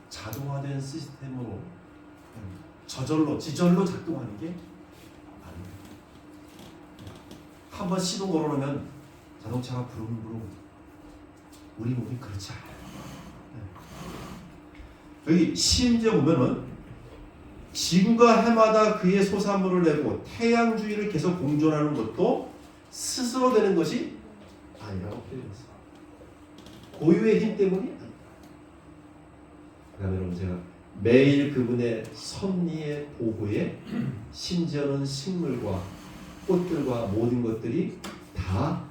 자동화된 시스템으로 저절로 지절로 작동하는 게 아닙니다. 한번 시동 걸어놓으면 자동차가 부릉부릉. 우리 몸이 그렇지 않아요. 여기 심지어 보면은 지구가 해마다 그의 소산물을 내고 태양 주위를 계속 공전하는 것도 스스로 되는 것이 아니라고 표현했어요. 고유의 힘 때문이 아니다. 그다음에 여러분, 제가 매일 그분의 섭리의 보호에 심지어는 식물과 꽃들과 모든 것들이 다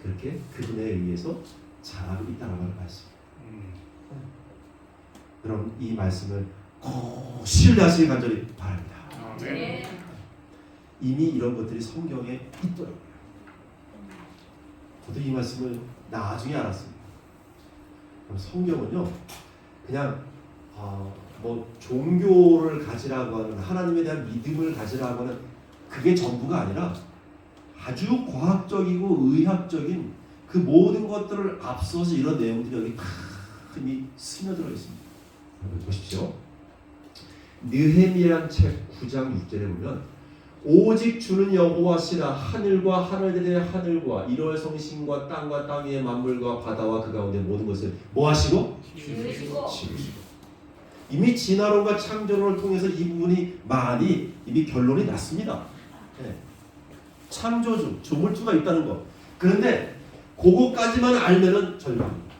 그렇게 그분에 의해서 자라고 있다는 말씀입니다. 여러분, 이 말씀을 꼭 신뢰하시길 간절히 바랍니다. 네. 이미 이런 것들이 성경에 있더라고요. 저도 이 말씀을 나중에 알았습니다. 그럼 성경은요, 그냥 뭐 종교를 가지라고 하는, 하나님에 대한 믿음을 가지라고 하는 그게 전부가 아니라 아주 과학적이고 의학적인 그 모든 것들을 앞서서 이런 내용들이 여기 다 이미 스며들어 있습니다. 여러분 보십시오. 느헤미야 책 9장 6절에 보면 오직 주는 여호와시라 하늘과 하늘들의 하늘과 일월 성신과 땅과 땅 위의 만물과 바다와 그 가운데 모든 것을 뭐 하시고? 지으시고 이미 진화론과 창조론을 통해서 이 부분이 많이 이미 결론이 났습니다. 네. 창조주, 조물주가 있다는 것. 그런데 그거까지만 알면은 절망입니다.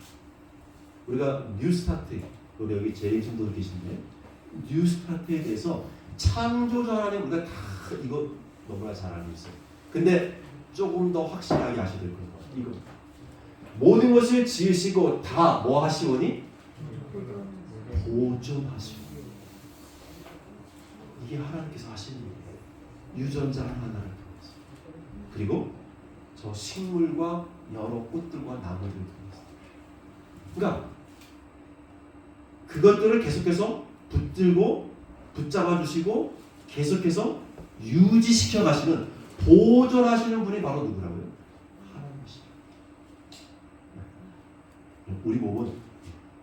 우리가 뉴스타트, 우리 여기 제임슨 도 계신데 뉴스타트에 대해서 창조주 하나님 우리가 다 이거 너무나 잘 알고 있어요. 근데 조금 더 확실하게 아셔야 될 거예요. 이거 모든 것을 지으시고 다 뭐 하시오니? 보존하시오. 이게 하나님께서 하시는 일이에요. 유전자 하나하나를 통해서. 그리고 저 식물과 여러 꽃들과 나무들을 통해서. 그러니까 그것들을 계속해서 붙들고 붙잡아 주시고 계속해서 유지시켜 가시는 보존하시는 분이 바로 누구라고요? 하나님이시죠. 우리 몸은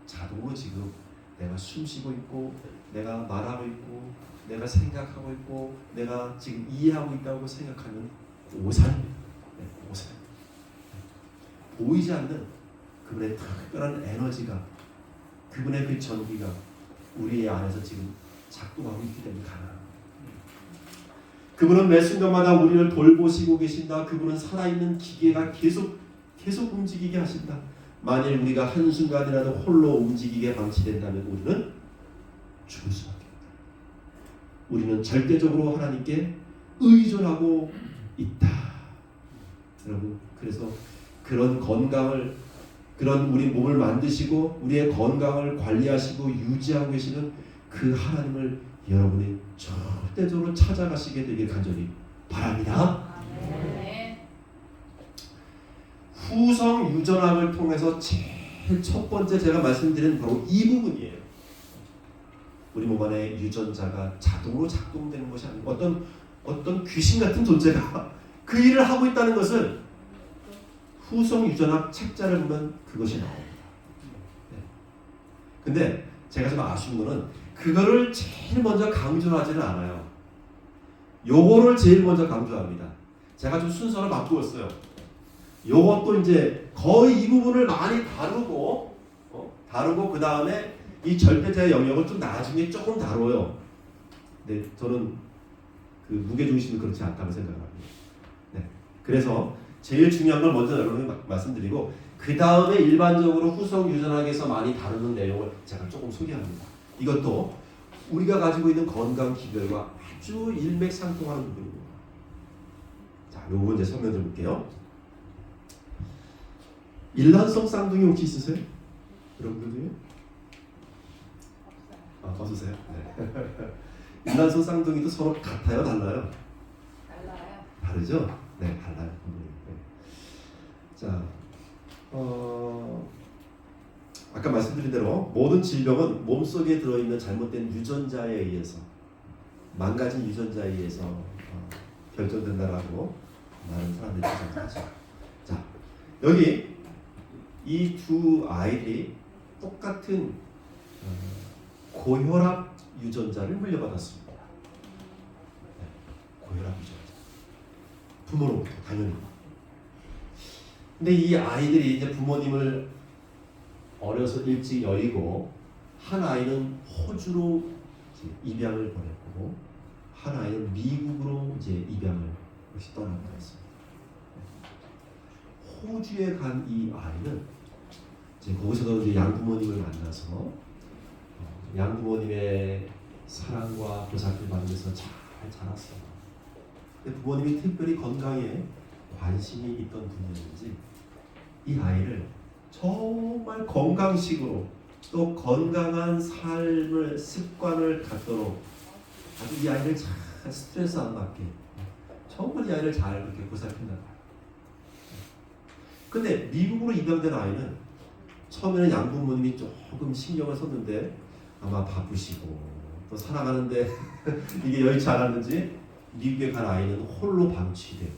자동으로 지금 내가 숨쉬고 있고 내가 말하고 있고 내가 생각하고 있고 내가 지금 이해하고 있다고 생각하는 오산입니다. 오산. 보이지 않는 그분의 특별한 에너지가 그분의 그 전기가 우리 안에서 지금 작동하고 있기 때문에 가능합니다. 그분은 매 순간마다 우리를 돌보시고 계신다. 그분은 살아있는 기계가 계속 움직이게 하신다. 만일 우리가 한순간이라도 홀로 움직이게 방치된다면 우리는 죽을 수밖에 없다. 우리는 절대적으로 하나님께 의존하고 있다. 여러분, 그래서 그런 건강을, 그런 우리 몸을 만드시고 우리의 건강을 관리하시고 유지하고 계시는 그 하나님을 여러분이 절대적으로 찾아가시게 되길 간절히 바랍니다. 후성 유전학을 통해서 제일 첫 번째 제가 말씀드린 바로 이 부분이에요. 우리 몸 안에 유전자가 자동으로 작동되는 것이 아니고 어떤 귀신 같은 존재가 그 일을 하고 있다는 것을 후성 유전학 책자를 보면 그것이 나옵니다. 네. 근데 제가 좀 아쉬운 거는 그거를 제일 먼저 강조하지는 않아요. 요거를 제일 먼저 강조합니다. 제가 좀 순서를 바꾸었어요. 요것도 이제 거의 이 부분을 많이 다루고 그 다음에 이 절대자의 영역을 좀 나중에 조금 다뤄요. 네, 저는 그 무게중심이 그렇지 않다고 생각합니다. 네, 그래서 제일 중요한 걸 먼저 여러분에게 말씀드리고 그 다음에 일반적으로 후성 유전학에서 많이 다루는 내용을 제가 조금 소개합니다. 이것도 우리가 가지고 있는 건강 기별과 아주 일맥상통하는 부분입니다. 자, 요거 이제 설명해 볼게요. 일란성 쌍둥이 혹시 있으세요? 여러분들 중에? 없으세요? 네. 일란성 쌍둥이도 서로 같아요? 달라요? 달라요. 다르죠? 네, 달라요. 네. 자, 아까 말씀드린 대로 모든 질병은 몸속에 들어있는 잘못된 유전자에 의해서 망가진 유전자에 의해서 결정된다라고 많은 사람들이 주장하죠. 자, 여기 이 두 아이들이 똑같은 고혈압 유전자를 물려받았습니다. 네, 고혈압 유전자. 부모로부터 당연히. 근데 이 아이들이 이제 부모님을 어려서 일찍 여의고 한 아이는 호주로 이제 입양을 보냈고 한 아이는 미국으로 이제 입양을 다시 떠나고 했습니다. 호주에 간 이 아이는 이제 거기서도 이제 양부모님을 만나서 양부모님의 사랑과 보살핌 받으면서 잘 자랐어요. 근데 부모님이 특별히 건강에 관심이 있던 분이었는지 이 아이를 정말 건강식으로 또 건강한 삶을 습관을 갖도록 아주 이 아이를 잘 스트레스 안 받게 정말 이 아이를 잘 그렇게 보살핀다. 근데 미국으로 입양된 아이는 처음에는 양부모님이 조금 신경을 썼는데 아마 바쁘시고 또 살아가는데 이게 여의치 않았는지 미국에 간 아이는 홀로 방치되고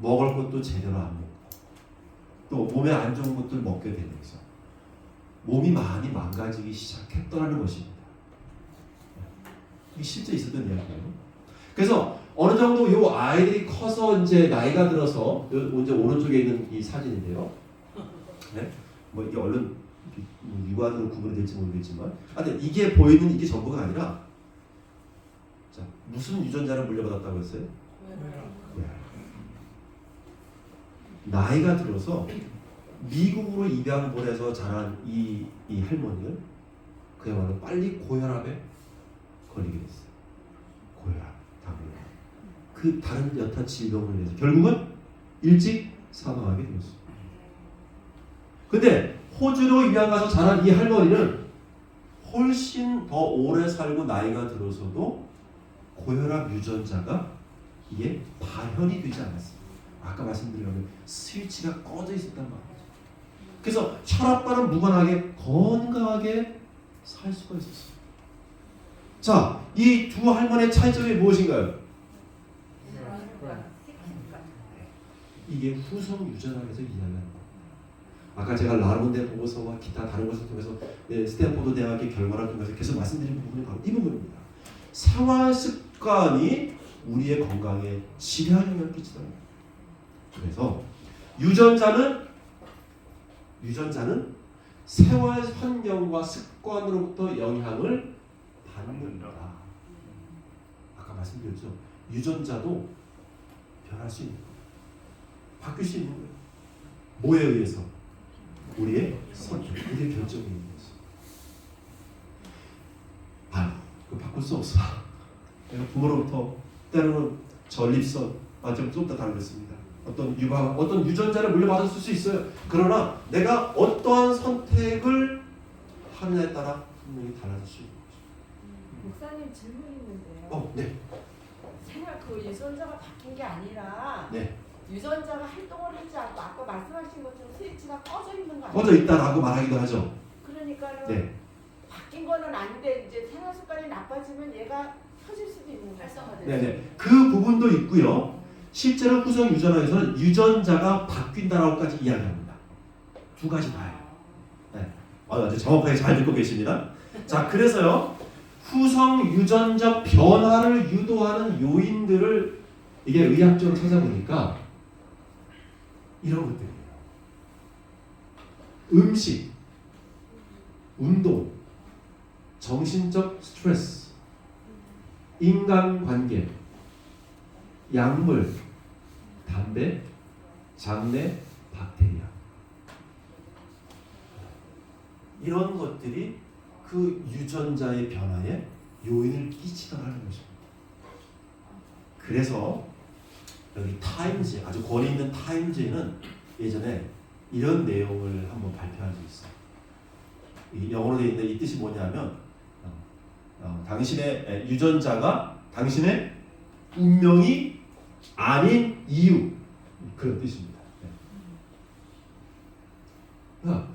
먹을 것도 제대로 안 먹고 또 몸에 안 좋은 것들 먹게 되면서 몸이 많이 망가지기 시작했더라는 것입니다. 이게 실제 있었던 이야기예요. 그래서 어느 정도 이 아이들이 커서 이제 나이가 들어서 이제 오른쪽에 있는 이 사진인데요. 네? 뭐 이게 얼른 육안으로 구분이 될지 모르겠지만, 하여튼 이게 보이는 이게 전부가 아니라, 자 무슨 유전자를 물려받았다고 했어요? 나이가 들어서 미국으로 입양 보내서 자란 이 할머니는 그야말로 빨리 고혈압에 걸리게 됐어요. 고혈압, 당뇨. 그 다른 여타 질병을 위해서 결국은 일찍 사망하게 되었어요. 근데 호주로 입양 가서 자란 이 할머니는 훨씬 더 오래 살고 나이가 들어서도 고혈압 유전자가 이게 발현이 되지 않았어요. 아까 말씀드린 것처럼 스위치가 꺼져 있었단 말이죠. 그래서 혈압과는 무관하게 건강하게 살 수가 있었어요. 자, 이 두 할머니의 차이점이 무엇인가요? 이게 후성유전학에서 이야기하는 거예요. 아까 제가 라몬데 보고서와 기타 다른 것을 통해서 스탠포드 대학의 결과를 통해서 계속 말씀드린 부분이 바로 이 부분입니다. 생활 습관이 우리의 건강에 지대한 영향을 끼치다. 그래서 유전자는 생활 환경과 습관으로부터 영향을 받는다. 아까 말씀드렸죠. 유전자도 변할 수 있는 거예요. 바뀔 수 있는 거예요. 뭐에 의해서? 우리의 선택, 우리의 결정에 의해서. 그거 바꿀 수 없어. 내가 부모로부터 때로는 전립선, 좀 더 다르겠습니다. 어떤 유전자를 물려받을 수 있어요. 그러나 내가 어떠한 선택을 하느냐에 따라 분명히 달라질 수 있는 거죠. 목사님 질문 있는데요. 네. 생활 그 유전자가 바뀐 게 아니라 네. 유전자가 활동을 하지 않고 아까 말씀하신 것처럼 스위치가 꺼져 있는 거 아니에요? 꺼져 있다라고 말하기도 하죠. 그러니까는 네. 바뀐 거는 아닌데 이제 생활 습관이 나빠지면 얘가 켜질 수도 있는 거죠. 활성화되죠. 네네. 그 부분도 있고요. 실제로 후성 유전학에서는 유전자가 바뀐다라고까지 이야기합니다. 두 가지 다예요. 네. 아주 정확하게 잘 듣고 계십니다. 자, 그래서요. 후성 유전적 변화를 유도하는 요인들을 이게 의학적으로 찾아보니까 이런 것들이에요. 음식, 운동, 정신적 스트레스, 인간관계, 약물, 담배, 장내, 박테리아. 이런 것들이 그 유전자의 변화에 요인을 끼치더라는 것입니다. 그래서 여기 타임즈, 아주 권위 있는 타임즈에는 예전에 이런 내용을 한번 발표한 적이 있어요. 이 영어로 되어 있는 이 뜻이 뭐냐면 당신의 유전자가 당신의 운명이 아닌 이유, 그런 뜻입니다. 그러니까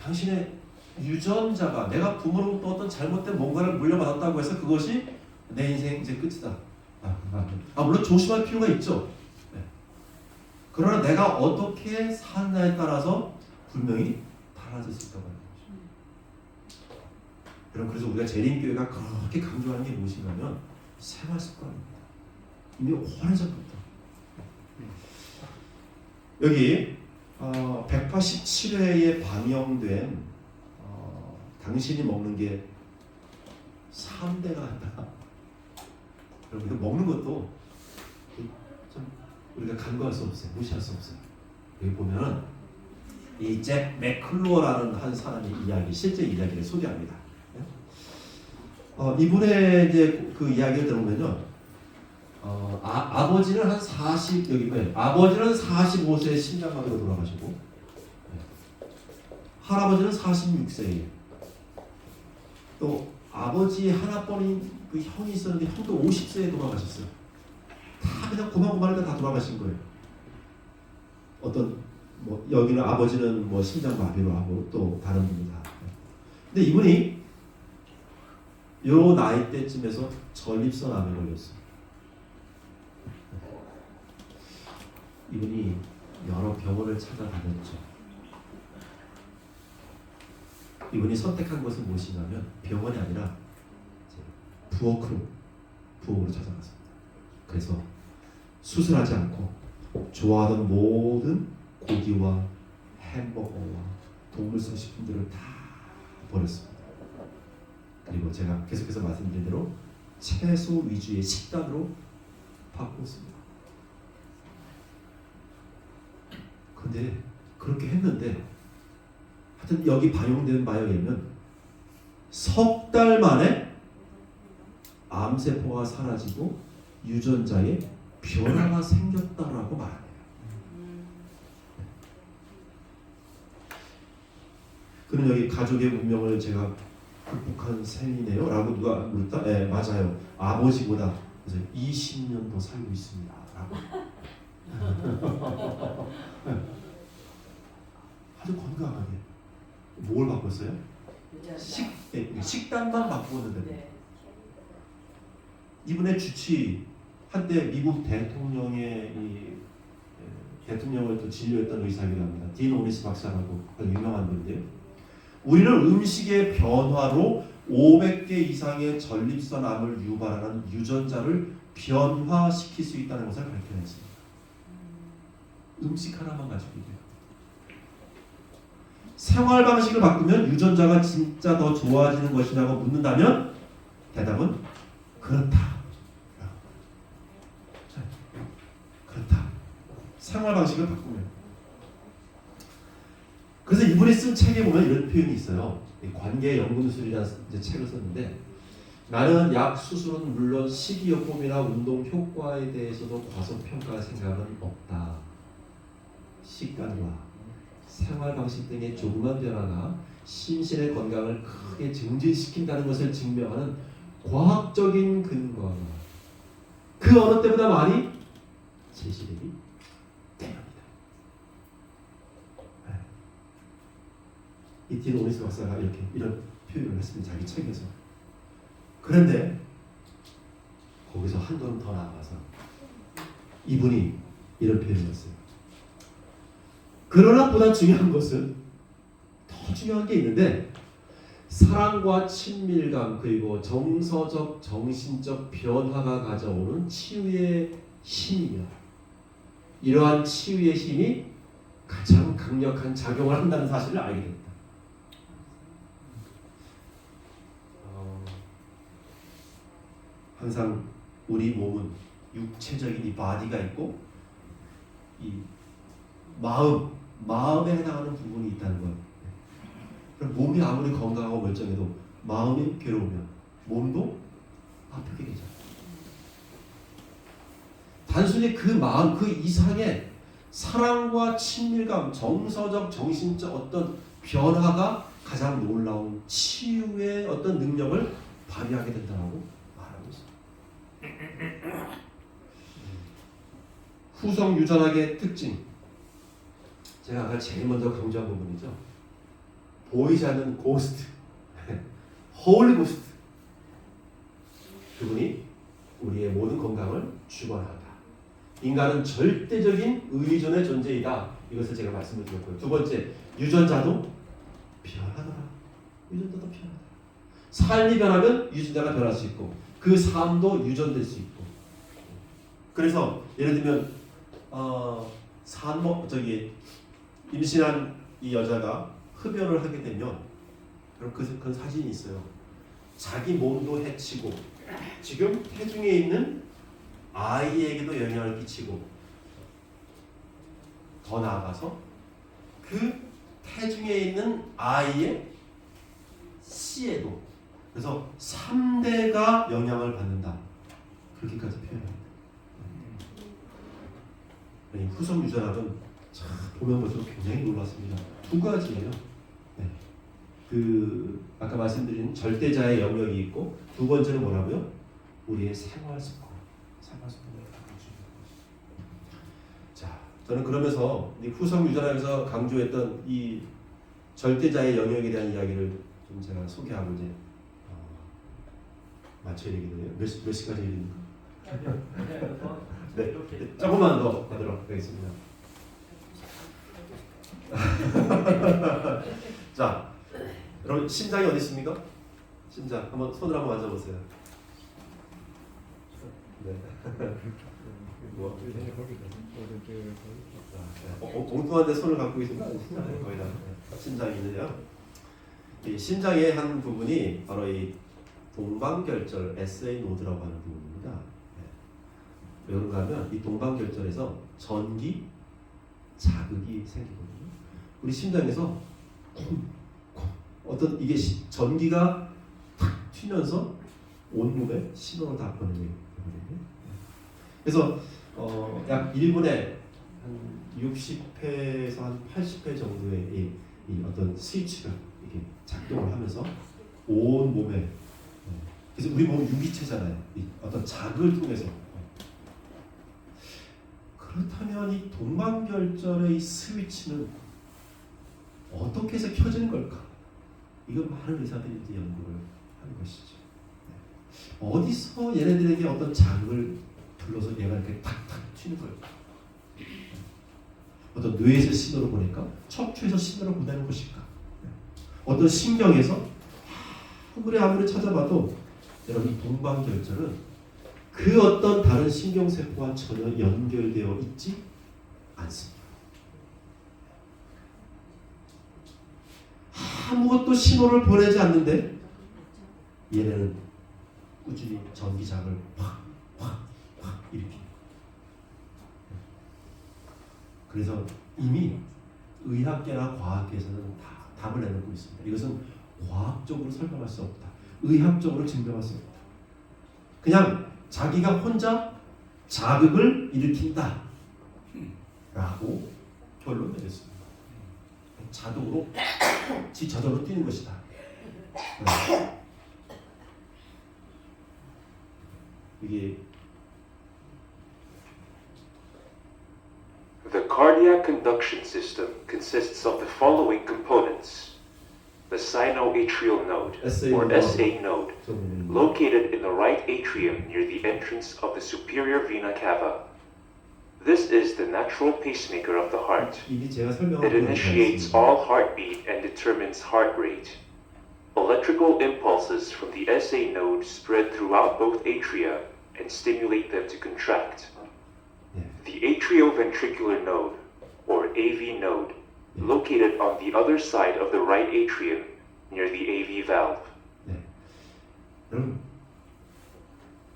당신의 유전자가 내가 부모로부터 어떤 잘못된 뭔가를 물려받았다고 해서 그것이 내 인생 이제 끝이다. 물론 조심할 필요가 있죠. 그러나 내가 어떻게 사느냐에 따라서 분명히 달라질 수 있다고 하는 거죠. 여러분, 그래서 우리가 재림교회가 그렇게 강조하는 게 무엇이냐면 생활 습관입니다. 이미 오래전부터. 여기 187회에 방영된 당신이 먹는 게 3대가 한다. 여러분, 먹는 것도 좀 우리가 간과할 수 없어요. 무시할 수 없어요. 여기 보면은 이 잭 맥클로어라는 한 사람의 이야기, 실제 이야기를 소개합니다. 이분의 이제 그 이야기를 들으면요, 아버지는 한 40, 여기 네, 아버지는 45세에 심장마비로 돌아가시고, 할아버지는 46세에, 또 아버지 하나뿐인 그 형이 있었는데 형도 50세에 돌아가셨어요. 다 그냥 고만고만하게 다 돌아가신 거예요. 뭐 여기는 아버지는 뭐 심장마비로 하고 또 다른 분도 다. 근데 이분이 요 나이 때쯤에서 전립선 암에 걸렸어요. 이분이 여러 병원을 찾아다녔죠. 이분이 선택한 것은 무엇이냐면 병원이 아니라 부엌으로 찾아갔습니다. 그래서 수술하지 않고 좋아하던 모든 고기와 햄버거와 동물성 식품들을 다 버렸습니다. 그리고 제가 계속해서 말씀드린 대로 채소 위주의 식단으로 바꿨습니다. 근데 그렇게 했는데 하여튼 여기 반영된 바에 의하면 석 달 만에 암세포가 사라지고 유전자에 변화가 생겼다라고 말합니다. 그는 여기 가족의 운명을 제가 극복한 셈이네요 라고 누가 물었다? 네, 맞아요. 아버지보다 20년 더 살고 있습니다 라고. 아주 건강하게. 뭘 바꿨어요? 식단만 바꾸었는데. 이분의 주치 한때 미국 대통령의 대통령을 또 진료했던 의사이기도 합니다. 딘 오리스 박사라고 아주 유명한 분인데요. 우리는 음식의 변화로 500개 이상의 전립선암을 유발하는 유전자를 변화시킬 수 있다는 것을 밝혀냈습니다. 음식 하나만 가지고요. 생활 방식을 바꾸면 유전자가 진짜 더 좋아지는 것이냐고 묻는다면 대답은 그렇다. 그렇다. 생활 방식을 바꾸면. 그래서 이분이 쓴 책에 보면 이런 표현이 있어요. 관계 연구술이라는 책을 썼는데 나는 약 수술은 물론 식이요법이나 운동 효과에 대해서도 과소평가할 생각은 없다. 식단과 생활 방식 등의 조그만 변화가 심신의 건강을 크게 증진시킨다는 것을 증명하는 과학적인 근거가 그 어느 때보다 많이 제시되기 때문이다. 이 딘 오리스 박사가 이런 표현을 했습니다. 자기 책에서. 그런데 거기서 한 걸음 더 나아가서 이분이 이런 표현을 했어요. 그러나 보다 중요한 것은 더 중요한 게 있는데 사랑과 친밀감 그리고 정서적 정신적 변화가 가져오는 치유의 힘이며 이러한 치유의 힘이 가장 강력한 작용을 한다는 사실을 알게 됩니다. 항상 우리 몸은 육체적인 이 바디가 있고 이 마음에 해당하는 부분이 있다는 거예요. 그럼 몸이 아무리 건강하고 멀쩡해도 마음이 괴로우면 몸도 아프게 되잖아요. 단순히 그 마음 그 이상의 사랑과 친밀감, 정서적, 정신적 어떤 변화가 가장 놀라운 치유의 어떤 능력을 발휘하게 된다고 말하고 있습니다. 후성 유전학의 특징, 제가 아까 제일 먼저 강조한 부분이죠. 보이지 않는 고스트, 홀리 고스트. 그분이 우리의 모든 건강을 주관한다. 인간은 절대적인 의존의 존재이다. 이것을 제가 말씀을 드렸고요. 두 번째, 유전자도 변하더라. 유전자도 변하더라. 삶이 변하면 유전자가 변할 수 있고 그 삶도 유전될 수 있고. 그래서 예를 들면 임신한 이 여자가 흡연을 하게 되면 그럼 그런 사진이 있어요. 자기 몸도 해치고 지금 태중에 있는 아이에게도 영향을 끼치고 더 나아가서 그 태중에 있는 아이의 씨에도 그래서 3대가 영향을 받는다. 그렇게까지 표현합니다. 후성 유전학은 참 보면 볼수록 굉장히 놀랐습니다. 두 가지예요. 네. 그 아까 말씀드린 절대자의 영역이 있고 두 번째는 뭐라고요? 우리의 생활 습관. 자, 저는 그러면서 이 후성 유전학에서 강조했던 이 절대자의 영역에 대한 이야기를 좀 제가 소개하고 이제 마쳐야 되겠네요. 몇 시까지 해야 됩니까? 네, 조금만 더 하도록 하겠습니다. 자, 여러분 심장이 어디 있습니까? 심장 한번 손을 한번 만져보세요. 네. 엉뚱한데 손을 갖고 있습니다. 거의 다 심장이 있는데요. 이 심장의 한 부분이 바로 이 동방결절 SA 노드라고 하는 부분입니다. 왜 그런가 하면 이 동방결절에서 전기, 자극이 생기거든요. 우리 심장에서 어떤 이게 전기가 탁 튀면서 온몸에 신호를 다 보내거든요. 그래서 약 1분에 한 60회에서 한 80회 정도의 이 어떤 스위치가 이렇게 작동을 하면서 온 몸에 그래서 우리 몸은 유기체잖아요. 이 어떤 자극을 통해서. 그렇다면 이 동방결절의 이 스위치는 어떻게 해서 켜지는 걸까? 이건 많은 의사들이 이제 연구를 하는 것이죠. 어디서 얘네들에게 어떤 자극을 불러서 얘가 이렇게 탁탁 튀는 거예요. 어떤 뇌에서 신호를 보낼까? 척추에서 신호를 보내는 것일까? 어떤 신경에서 아무리 찾아봐도 여러분 이 동방결절은 그 어떤 다른 신경세포와 전혀 연결되어 있지 않습니다. 아무것도 신호를 보내지 않는데 얘네는 꾸준히 전기장을 확 일으킵니다. 그래서 이미 의학계나 과학계에서는 다 답을 내놓고 있습니다. 이것은 과학적으로 설명할 수 없다. 의학적으로 증명할 수 없다. 그냥 자기가 혼자 자극을 일으킨다 라고 결론 내렸습니다. 자동으로 저절로 뛰는 것이다. 이게 The cardiac conduction system consists of the following components. The sinoatrial node, or SA node, located in the right atrium near the entrance of the superior vena cava. This is the natural pacemaker of the heart. 이미 제가 설명한 It initiates all heartbeat and determines heart rate. Electrical impulses from the SA node spread throughout both atria and stimulate them to contract. The atrioventricular node, or AV node, located on the other side of the right atrium near the AV valve. 여러분,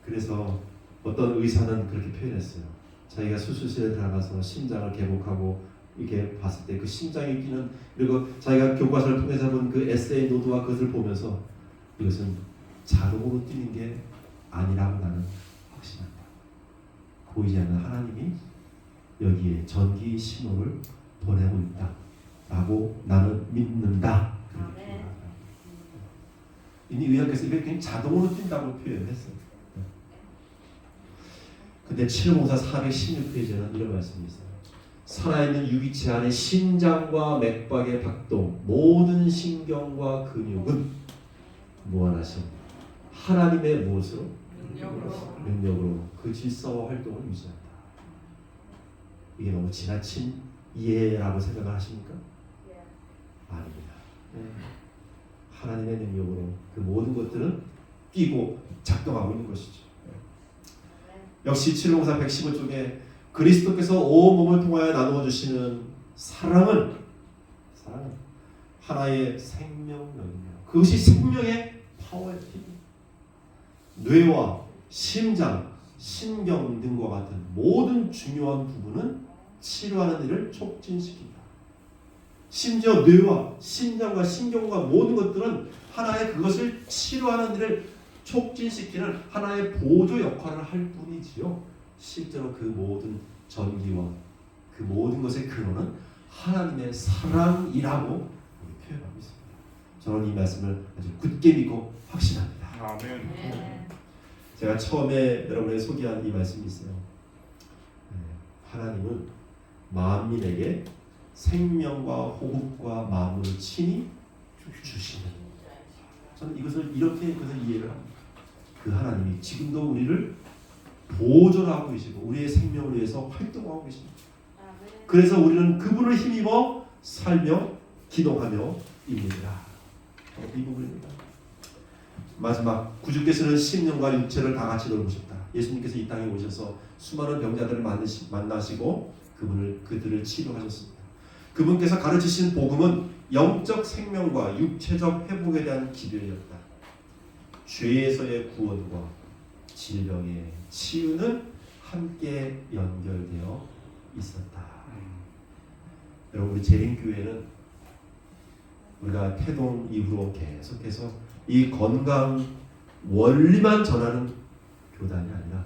그래서 어떤 의사는 그렇게 표현했어요. 자기가 수술실에 들어가서 심장을 개복하고 이렇게 봤을 때 그 심장이 뛰는, 그리고 자기가 교과서를 통해서 본 그 SA 노드와 그것을 보면서 이것은 자동으로 뛰는 게 아니라고 나는 확신한다. 보이지 않는 하나님이 여기에 전기 신호를 보내고 있다라고 나는 믿는다. 이미 의학에서 이게 그냥 자동으로 뛴다고 표현했어요. 근데 754 416페이지에는 이런 말씀이 있어요. 살아있는 유기체 안에 심장과 맥박의 박동, 모든 신경과 근육은 무한하신 하나님의 무엇으로? 능력으로 그 질서와 활동을 유지한다. 이게 너무 지나친 이해라고 생각을 하십니까? 아닙니다. 하나님의 능력으로 그 모든 것들은 뛰고 작동하고 있는 것이죠. 역시 704 115쪽에 그리스도께서 온 몸을 통하여 나누어 주시는 사랑은 하나의 생명력입니다. 그것이 생명의 파워의 힘. 뇌와 심장, 신경 등과 같은 모든 중요한 부분은 치료하는 일을 촉진시킨다. 심지어 뇌와 심장과 신경과 모든 것들은 하나의 그것을 치료하는 일을 촉진시키는 하나의 보조 역할을 할 뿐이지요. 실제로 그 모든 전기와 그 모든 것의 근원은 하나님의 사랑이라고 표현하고 있습니다. 저는 이 말씀을 아주 굳게 믿고 확신합니다. 아멘. 제가 처음에 여러분에게 소개한 이 말씀이 있어요. 하나님은 만민에게 생명과 호흡과 마음을 친히 주시는. 저는 이것을 이렇게 이해를 합니다. 그 하나님이 지금도 우리를 보존하고 계시고 우리의 생명을 위해서 활동하고 계십니다. 그래서 우리는 그분을 힘입어 살며 기도하며 입니다. 이 부분입니다. 마지막 구주께서는 심령과 육체를 다 같이 돌보셨다. 예수님께서 이 땅에 오셔서 수많은 병자들을 만나시고 그들을 치료하셨습니다. 그분께서 가르치신 복음은 영적 생명과 육체적 회복에 대한 기별이었다. 죄에서의 구원과 질병의 치유는 함께 연결되어 있었다. 여러분, 우리 재림교회는 우리가 태동 이후로 계속해서 이 건강 원리만 전하는 교단이 아니라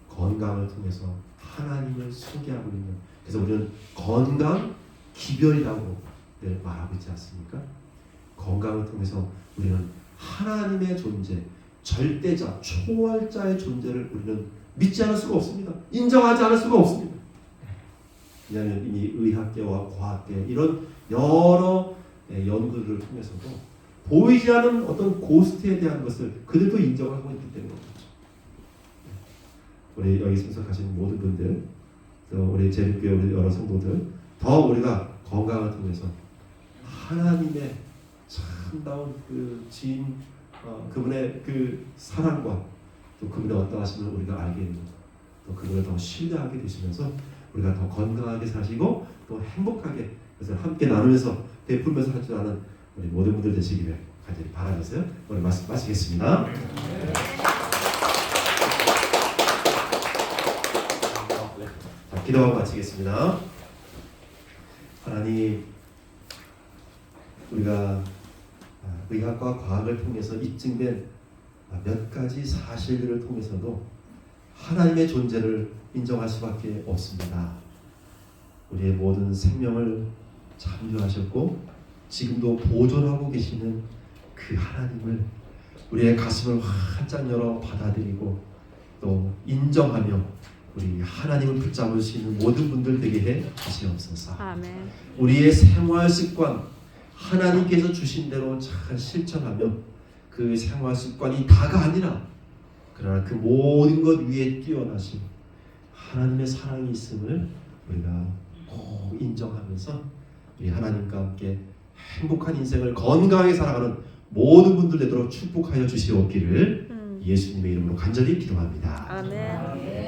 건강을 통해서 하나님을 소개하고 있는, 그래서 우리는 건강 기별이라고 말하고 있지 않습니까? 건강을 통해서 우리는 하나님의 존재, 절대자, 초월자의 존재를 우리는 믿지 않을 수가 없습니다. 인정하지 않을 수가 없습니다. 왜냐하면 이미 의학계와 과학계 이런 여러 연구들을 통해서도 보이지 않는 어떤 고스트에 대한 것을 그들도 인정을 하고 있기 때문에 우리 여기 참석하신 모든 분들, 또 우리 제립교회 우리 여러 성도들 더 우리가 건강을 통해서 하나님의 참다운 그 지인, 그분의 그 사랑과 또 그분의 어떠하심을 우리가 알게 되고 또 그분을 더 신뢰하게 되시면서 우리가 더 건강하게 사시고 또 행복하게 그래서 함께 나누면서 베풀면서 할 줄 아는 우리 모든 분들 되시기를 간절히 바라면서요. 오늘 말씀 마치겠습니다. 자, 기도하고 마치겠습니다. 하나님, 우리가 의학과 과학을 통해서 입증된 몇 가지 사실들을 통해서도 하나님의 존재를 인정할 수밖에 없습니다. 우리의 모든 생명을 창조하셨고 지금도 보존하고 계시는 그 하나님을 우리의 가슴을 활짝 열어 받아들이고 또 인정하며 우리 하나님을 붙잡을 수 있는 모든 분들 되게 해 주시옵소서. 아멘. 우리의 생활 습관 하나님께서 주신 대로 잘 실천하며 그 생활 습관이 다가 아니라 그러나 그 모든 것 위에 뛰어나신 하나님의 사랑이 있음을 우리가 꼭 인정하면서 우리 하나님과 함께 행복한 인생을 건강하게 살아가는 모든 분들 되도록 축복하여 주시옵기를 예수님의 이름으로 간절히 기도합니다. 아멘.